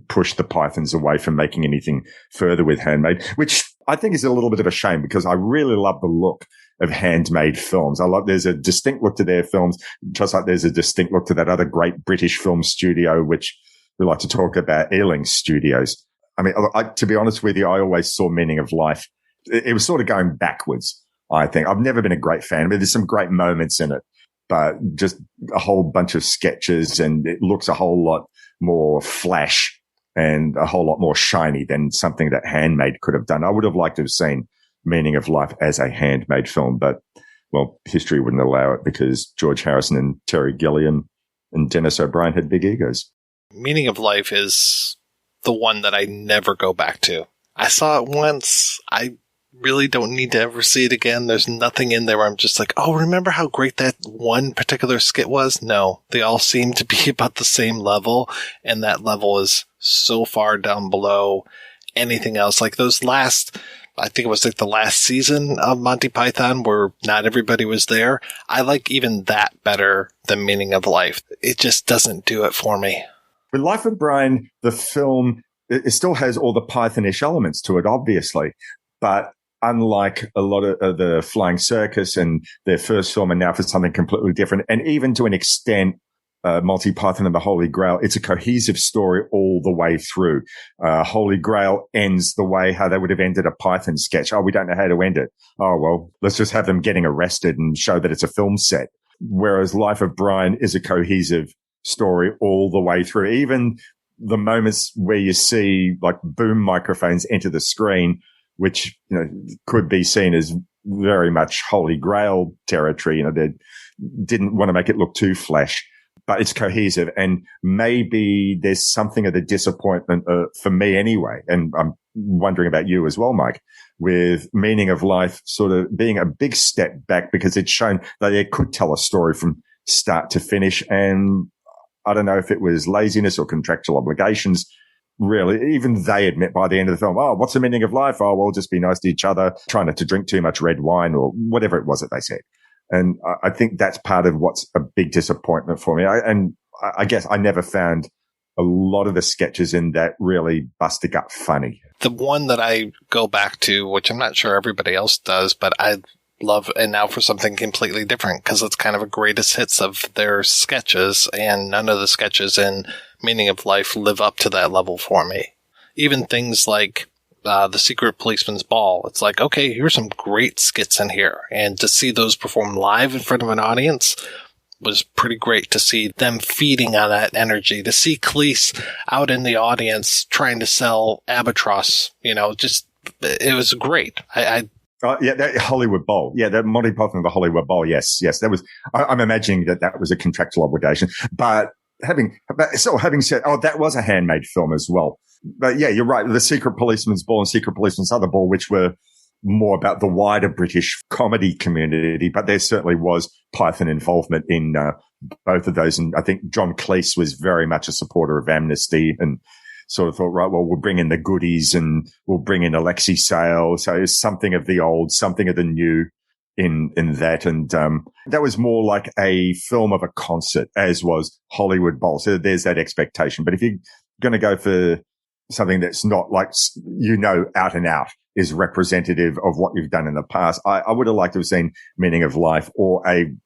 pushed the Pythons away from making anything further with Handmade, which I think is a little bit of a shame, because I really love the look of Handmade Films. There's a distinct look to their films, just like there's a distinct look to that other great British film studio, which we like to talk about, Ealing Studios. I mean, to be honest with you, I always saw Meaning of Life. It was sort of going backwards, I think. I've never been a great fan. I mean, there's some great moments in it, but just a whole bunch of sketches, and it looks a whole lot more flash and a whole lot more shiny than something that Handmade could have done. I would have liked to have seen Meaning of Life as a Handmade film, but, well, history wouldn't allow it because George Harrison and Terry Gilliam and Dennis O'Brien had big egos. Meaning of Life is the one that I never go back to. I saw it once. I really don't need to ever see it again. There's nothing in there where I'm just like, oh, remember how great that one particular skit was? No, they all seem to be about the same level, and that level is so far down below anything else. Like those last, I think it was like the last season of Monty Python where not everybody was there. I like even that better than Meaning of Life. It just doesn't do it for me. With Life of Brian, the film, it still has all the Pythonish elements to it, obviously. But unlike a lot of the Flying Circus and their first film, and now for something completely different, and even to an extent, Monty Python and the Holy Grail, it's a cohesive story all the way through. Holy Grail ends the way how they would have ended a Python sketch. Oh, we don't know how to end it. Oh, well, let's just have them getting arrested and show that it's a film set. whereas Life of Brian is a cohesive story all the way through. Even the moments where you see like boom microphones enter the screen, which, could be seen as very much Holy Grail territory. They didn't want to make it look too flash, but it's cohesive. And maybe there's something of the disappointment for me anyway. And I'm wondering about you as well, Mike, with Meaning of Life sort of being a big step back because it's shown that it could tell a story from start to finish. And I don't know if it was laziness or contractual obligations. Really, even they admit by the end of the film, oh, what's the meaning of life? Oh, we'll just be nice to each other, try not to drink too much red wine or whatever it was that they said. And I think that's part of what's a big disappointment for me. I guess I never found a lot of the sketches in that really bust the gut funny. The one that I go back to, which I'm not sure everybody else does, but I love, and now for something completely different, because it's kind of a greatest hits of their sketches, and none of the sketches in Meaning of Life live up to that level for me. Even things like The Secret Policeman's Ball. It's like, okay, here's some great skits in here. And to see those performed live in front of an audience was pretty great, to see them feeding on that energy, to see Cleese out in the audience trying to sell Albatross, it was great. That Hollywood Bowl. Yeah, that Monty Python, the Hollywood Bowl. Yes. That was, I'm imagining that was a contractual obligation. But having said, that was a handmade film as well. But yeah, you're right. The Secret Policeman's Ball and Secret Policeman's Other Ball, which were more about the wider British comedy community, but there certainly was Python involvement in both of those. And I think John Cleese was very much a supporter of amnesty and sort of thought, right, well, we'll bring in the goodies and we'll bring in Alexei Sale. So it's something of the old, something of the new in that. And that was more like a film of a concert, as was Hollywood Bowl. So there's that expectation. But if you're going to go for something that's not like, out and out is representative of what you've done in the past, I would have liked to have seen Meaning of Life, or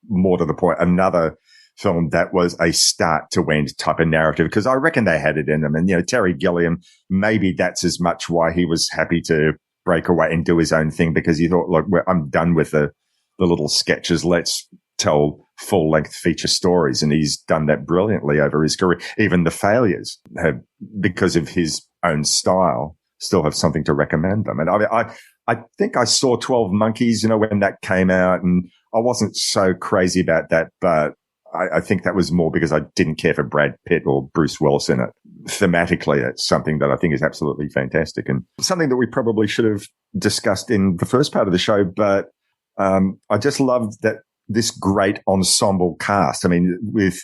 more to the point, another film that was a start to end type of narrative, because I reckon they had it in them. And, Terry Gilliam, maybe that's as much why he was happy to break away and do his own thing, because he thought, look, I'm done with the little sketches. Let's tell full-length feature stories. And he's done that brilliantly over his career. Even the failures have, because of his own style, still have something to recommend them. And I think I saw 12 Monkeys, when that came out, and I wasn't so crazy about that, but I think that was more because I didn't care for Brad Pitt or Bruce Willis in it. Thematically, it's something that I think is absolutely fantastic, and something that we probably should have discussed in the first part of the show. But I just loved that this great ensemble cast. I mean, with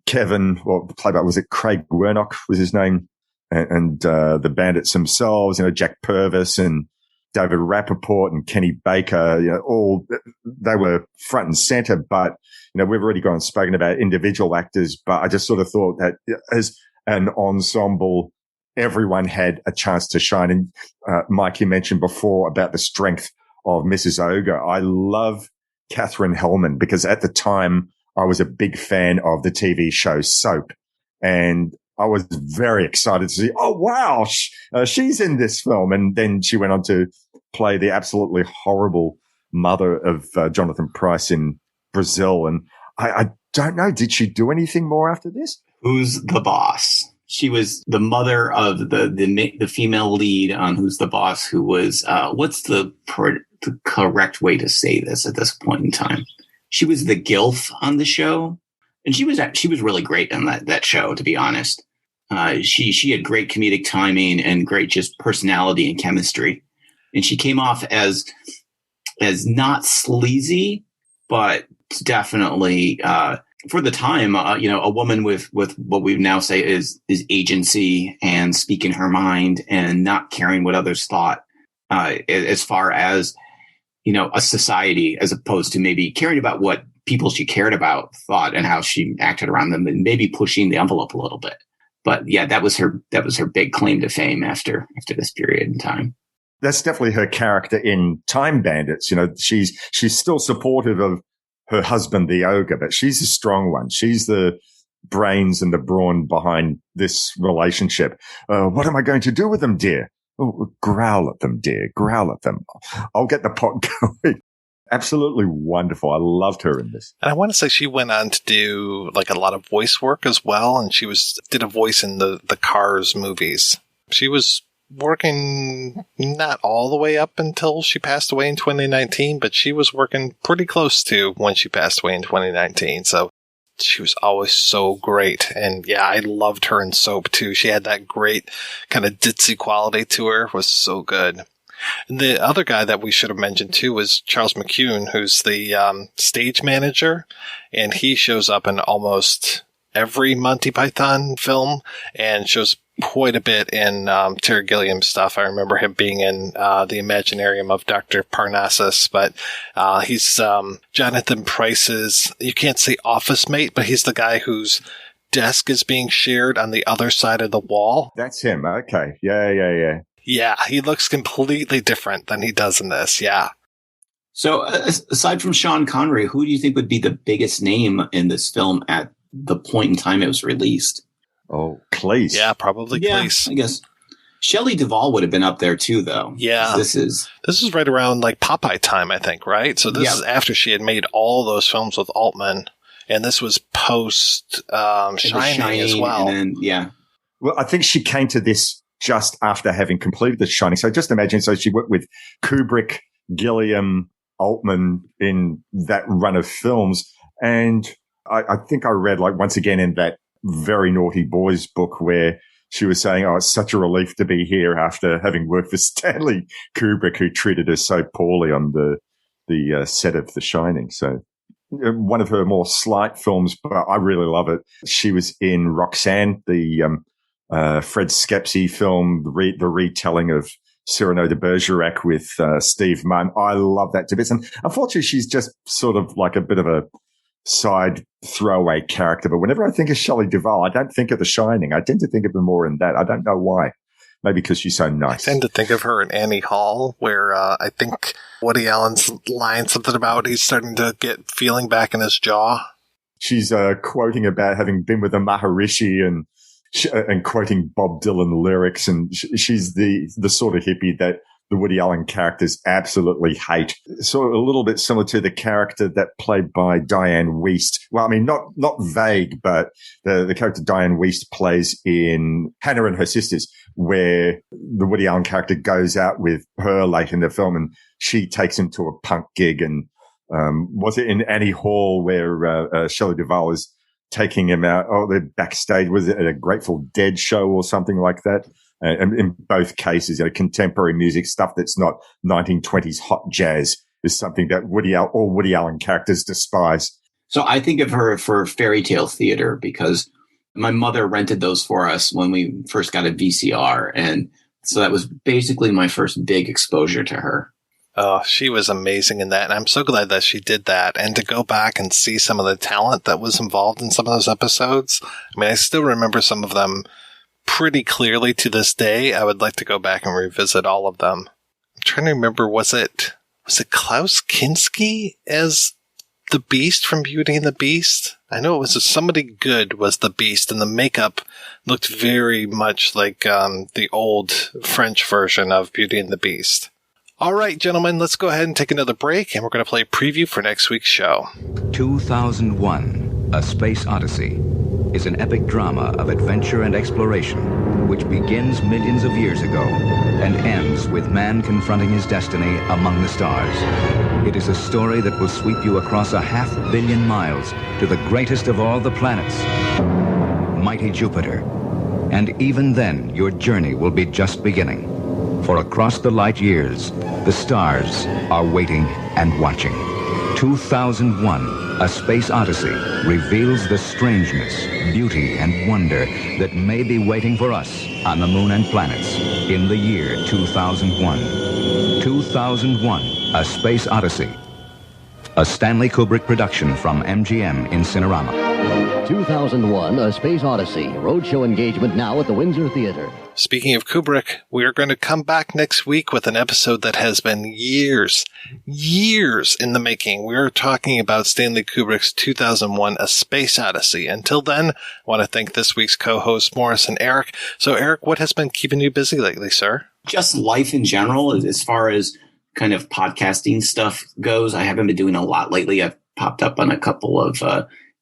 Kevin, played by, was it Craig Warnock was his name, and the Bandits themselves, Jack Purvis and David Rappaport and Kenny Baker, all they were front and center. But we've already gone and spoken about individual actors, but I just sort of thought that as an ensemble, everyone had a chance to shine. And Mike, you mentioned before about the strength of Mrs. Ogre. I love Catherine Hellman, because at the time I was a big fan of the TV show Soap, and I was very excited to see, oh, wow, she's in this film. And then she went on to play the absolutely horrible mother of Jonathan Pryce in Brazil. And I don't know, did she do anything more after this? Who's the Boss? She was the mother of the female lead on Who's the Boss, who was, what's the correct way to say this at this point in time? She was the gilf on the show. And she was really great on that show, to be honest. She had great comedic timing and great just personality and chemistry. And she came off as not sleazy, but definitely, for the time, a woman with what we now say is agency and speaking her mind and not caring what others thought, as far as, a society, as opposed to maybe caring about what people she cared about thought and how she acted around them, and maybe pushing the envelope a little bit. But yeah, that was her big claim to fame after this period in time. That's definitely her character in Time Bandits. She's still supportive of her husband, the ogre, but she's the strong one. She's the brains and the brawn behind this relationship. What am I going to do with them, dear? Oh, growl at them, dear. Growl at them. I'll get the pot going. Absolutely wonderful. I loved her in this. And I want to say she went on to do like a lot of voice work as well, and she did a voice in the Cars movies. She was working not all the way up until she passed away in 2019, but she was working pretty close to when she passed away in 2019. So she was always so great. And yeah, I loved her in Soap too. She had that great kind of ditzy quality to her. It was so good. And the other guy that we should have mentioned too was Charles McCune, who's the stage manager, and he shows up in almost every Monty Python film and shows quite a bit in Terry Gilliam stuff. I remember him being in the Imaginarium of Dr. Parnassus, but he's Jonathan Pryce's, you can't say office mate, but he's the guy whose desk is being shared on the other side of the wall. That's him. Okay. Yeah. Yeah, he looks completely different than he does in this. Yeah. So aside from Sean Connery, who do you think would be the biggest name in this film at the point in time it was released? Oh, Cleese. Yeah, probably Cleese. I guess Shelley Duvall would have been up there too, though. Yeah. This is right around like Popeye time, I think, right? So this is after she had made all those films with Altman, and this was post Shining as well. And then, Well, I think she came to this just after having completed The Shining. So just imagine, so she worked with Kubrick, Gilliam, Altman in that run of films. And I think I read, like, once again in that Very Naughty Boys book where she was saying, oh, it's such a relief to be here after having worked for Stanley Kubrick, who treated her so poorly on the set of The Shining. So one of her more slight films, but I really love it. She was in Roxanne, the Fred Skepsy film, the retelling of Cyrano de Bergerac with Steve Martin. I love that to bits. And unfortunately, she's just sort of like a bit of a side throwaway character. But whenever I think of Shelley Duvall, I don't think of The Shining. I tend to think of her more in that. I don't know why. Maybe because she's so nice. I tend to think of her in Annie Hall, where I think Woody Allen's line something about he's starting to get feeling back in his jaw. She's quoting about having been with a Maharishi and quoting Bob Dylan lyrics, and she's the sort of hippie that the Woody Allen characters absolutely hate. So a little bit similar to the character that played by Diane Wiest. Well, I mean, not vague, but the character Diane Wiest plays in Hannah and Her Sisters, where the Woody Allen character goes out with her late in the film, and she takes him to a punk gig. And was it in Annie Hall where Shelley Duvall is taking him out? Oh, they're backstage. Was it at a Grateful Dead show or something like that? And in both cases, contemporary music stuff that's not 1920s hot jazz is something that all Woody Allen characters despise. So I think of her for fairy tale theater because my mother rented those for us when we first got a VCR. And so that was basically my first big exposure to her. Oh, she was amazing in that. And I'm so glad that she did that. And to go back and see some of the talent that was involved in some of those episodes. I mean, I still remember some of them pretty clearly to this day. I would like to go back and revisit all of them. I'm trying to remember, was it Klaus Kinski as the Beast from Beauty and the Beast? I know it was somebody good was the Beast, and the makeup looked very much like the old French version of Beauty and the Beast. All right, gentlemen, let's go ahead and take another break, and we're going to play a preview for next week's show. 2001, A Space Odyssey, is an epic drama of adventure and exploration, which begins millions of years ago and ends with man confronting his destiny among the stars. It is a story that will sweep you across 500 million miles to the greatest of all the planets, mighty Jupiter. And even then, your journey will be just beginning. For across the light years, the stars are waiting and watching. 2001, A Space Odyssey reveals the strangeness, beauty, and wonder that may be waiting for us on the moon and planets in the year 2001. 2001, A Space Odyssey. A Stanley Kubrick production from MGM in Cinerama. 2001, A Space Odyssey. Roadshow engagement now at the Windsor Theater. Speaking of Kubrick, we are going to come back next week with an episode that has been years in the making. We are talking about Stanley Kubrick's 2001, A Space Odyssey. Until then, I want to thank this week's co-hosts, Morris and Eric. So, Eric, what has been keeping you busy lately, sir? Just life in general, as far as kind of podcasting stuff goes, I haven't been doing a lot lately. I've popped up on a couple of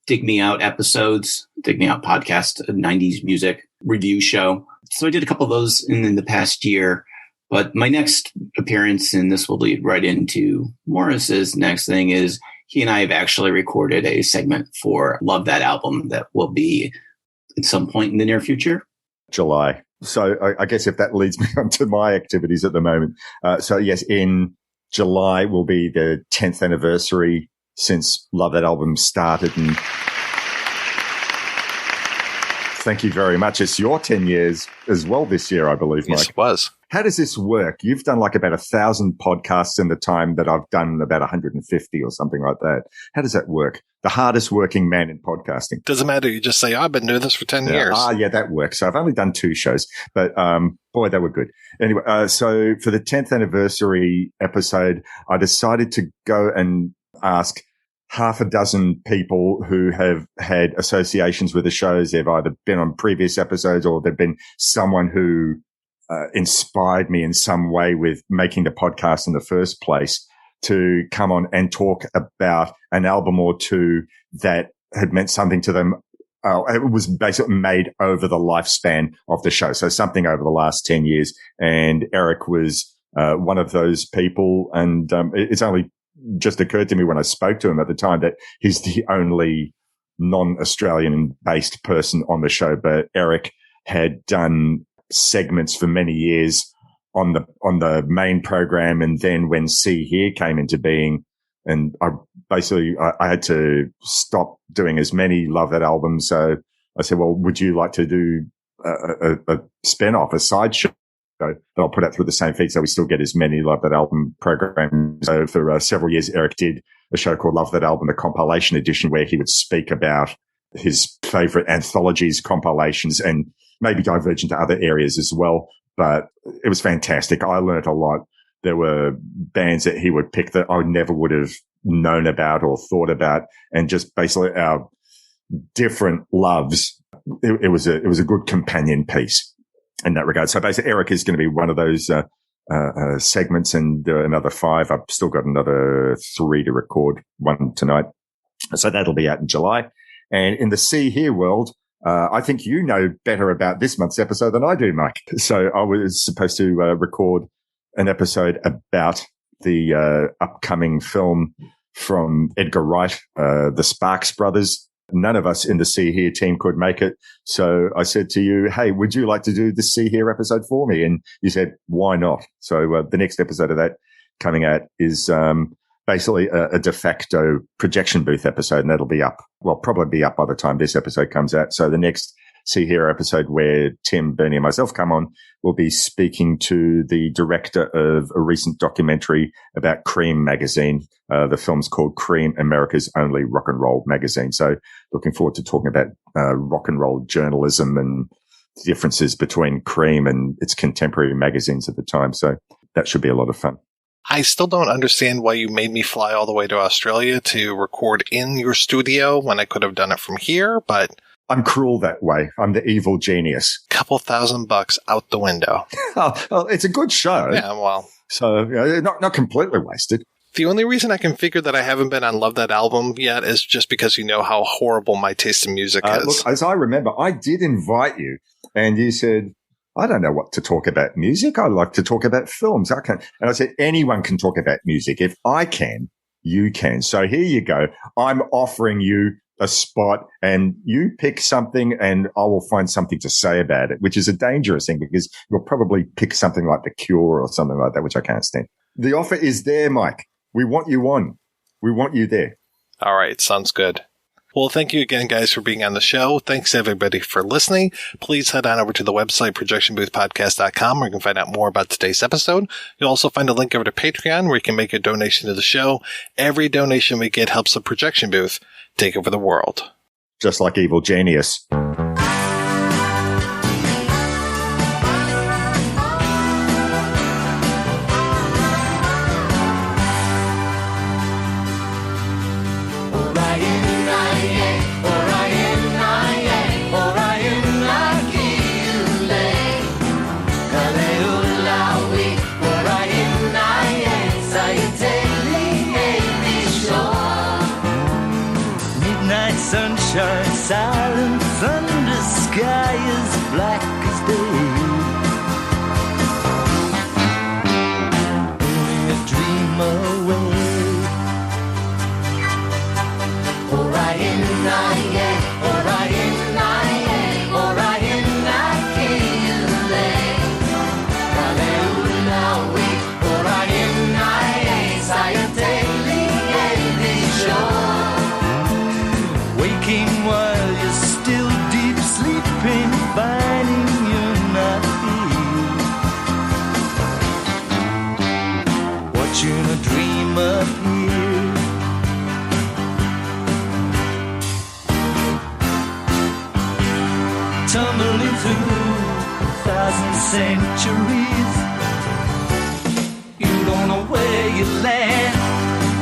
Dig Me Out episodes, Dig Me Out podcast, a 90s music review show. So I did a couple of those in the past year. But my next appearance, and this will lead right into Morris's next thing, is he and I have actually recorded a segment for Love That Album that will be at some point in the near future. July. So I guess if that leads me on to my activities at the moment. So yes, in July will be the 10th anniversary since Love That Album started. And thank you very much. It's your 10 years as well this year, I believe, Mike. Yes, it was. How does this work? You've done like about 1,000 podcasts in the time that I've done about 150 or something like that. How does that work? The hardest working man in podcasting. Doesn't matter. You just say, I've been doing this for 10 years. Yeah, that works. So I've only done 2 shows, but boy, they were good. Anyway, so for the 10th anniversary episode, I decided to go and ask half a dozen people who have had associations with the shows. They've either been on previous episodes or they've been someone who inspired me in some way with making the podcast in the first place, to come on and talk about an album or two that had meant something to them. It was basically made over the lifespan of the show. So something over the last 10 years. And Eric was one of those people. And it's only just occurred to me when I spoke to him at the time that he's the only non-Australian based person on the show. But Eric had done segments for many years on the main program, and then when See Here came into being, and I had to stop doing as many Love That albums. So I said, well, would you like to do a spin-off, a side show that I'll put out through the same feed so we still get as many Love That album programs? So for several years, Eric did a show called Love That Album, the compilation edition, where he would speak about his favorite anthologies, compilations, and maybe diverge into other areas as well. But it was fantastic. I learned a lot. There were bands that he would pick that I never would have known about or thought about, and just basically our different loves. It was a good companion piece in that regard. So basically Eric is going to be one of those segments, and another 5. I've still got another 3 to record, 1 tonight. So that'll be out in July. And in the See Here world, I think you know better about this month's episode than I do, Mike. So I was supposed to record an episode about the upcoming film from Edgar Wright, the Sparks Brothers. None of us in the See Here team could make it. So I said to you, hey, would you like to do the See Here episode for me? And you said, why not? So the next episode of that coming out is basically a de facto projection booth episode, and that'll be up. Well, probably be up by the time this episode comes out. So the next See Here episode, where Tim, Bernie, and myself come on, will be speaking to the director of a recent documentary about Cream magazine. The film's called Cream, America's Only Rock and Roll Magazine. So looking forward to talking about rock and roll journalism and the differences between Cream and its contemporary magazines at the time. So that should be a lot of fun. I still don't understand why you made me fly all the way to Australia to record in your studio when I could have done it from here, but I'm cruel that way. I'm the evil genius. Couple $1,000 out the window. Well, it's a good show. Yeah, well. So not completely wasted. The only reason I can figure that I haven't been on Love That Album yet is just because you know how horrible my taste in music is. Look, as I remember, I did invite you, and you said, I don't know what to talk about music. I like to talk about films. I can. And I said, anyone can talk about music. If I can, you can. So here you go. I'm offering you a spot, and you pick something and I will find something to say about it, which is a dangerous thing because you'll probably pick something like The Cure or something like that, which I can't stand. The offer is there, Mike. We want you on. We want you there. All right. Sounds good. Well, thank you again, guys, for being on the show. Thanks, everybody, for listening. Please head on over to the website, projectionboothpodcast.com, where you can find out more about today's episode. You'll also find a link over to Patreon, where you can make a donation to the show. Every donation we get helps the Projection Booth take over the world. Just like Evil Genius. Midnight sunshine, silent thunder, sky as black as day. Only a dream away. Orion-I-A, Orion-I-A, Orion-I-K-L-A. Hallelujah, Orion-I-A, waking while you're still deep sleeping, finding you're not here. Watching a dream appear. Tumbling through 1,000 centuries. You don't know where you land.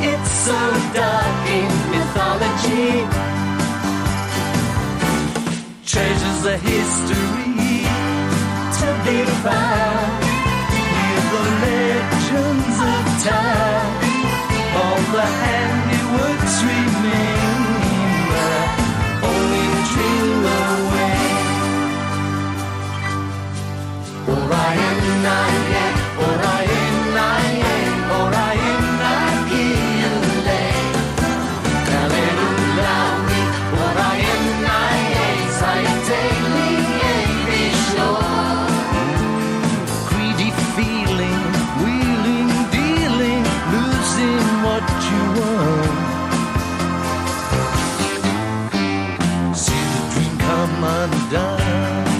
It's so dark in mythology. Treasures of history to be found. Hear the legends of time. All the handiworks remain. Only a dream away. Orion-I-A, Orion-I-A, Orion-I-K-L-A. Hallelujah, Orion-I-A, greedy feeling, wheeling, dealing, losing what you want. See the dream come undone.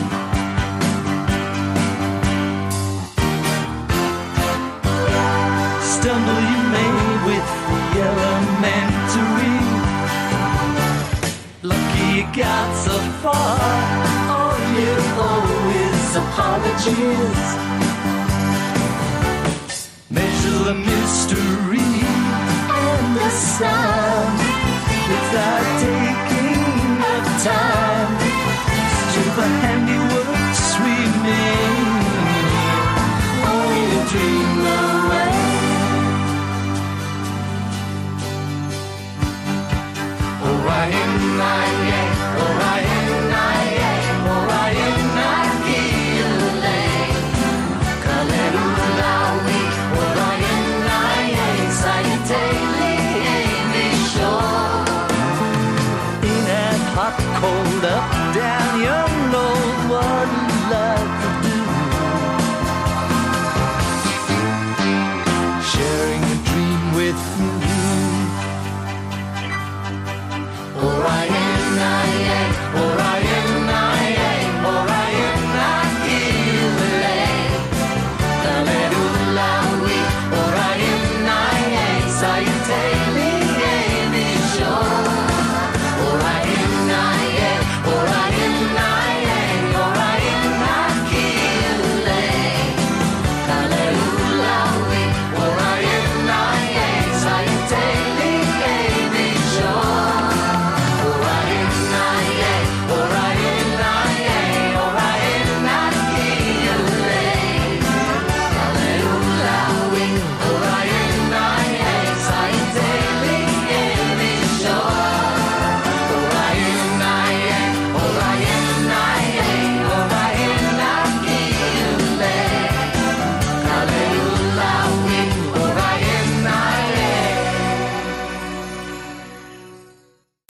Stumble you may with the elementary. Lucky you got so far. All you owe is apologies. Measure the mystery and the sound without taking the time. Still the handiworks remain. Only a dream away. Orion-I-A, Orion-I-A, Orion-I-K-L-A. Hallelujah, Orion-I-A, Scientally shore. In that hot, cold, up, down.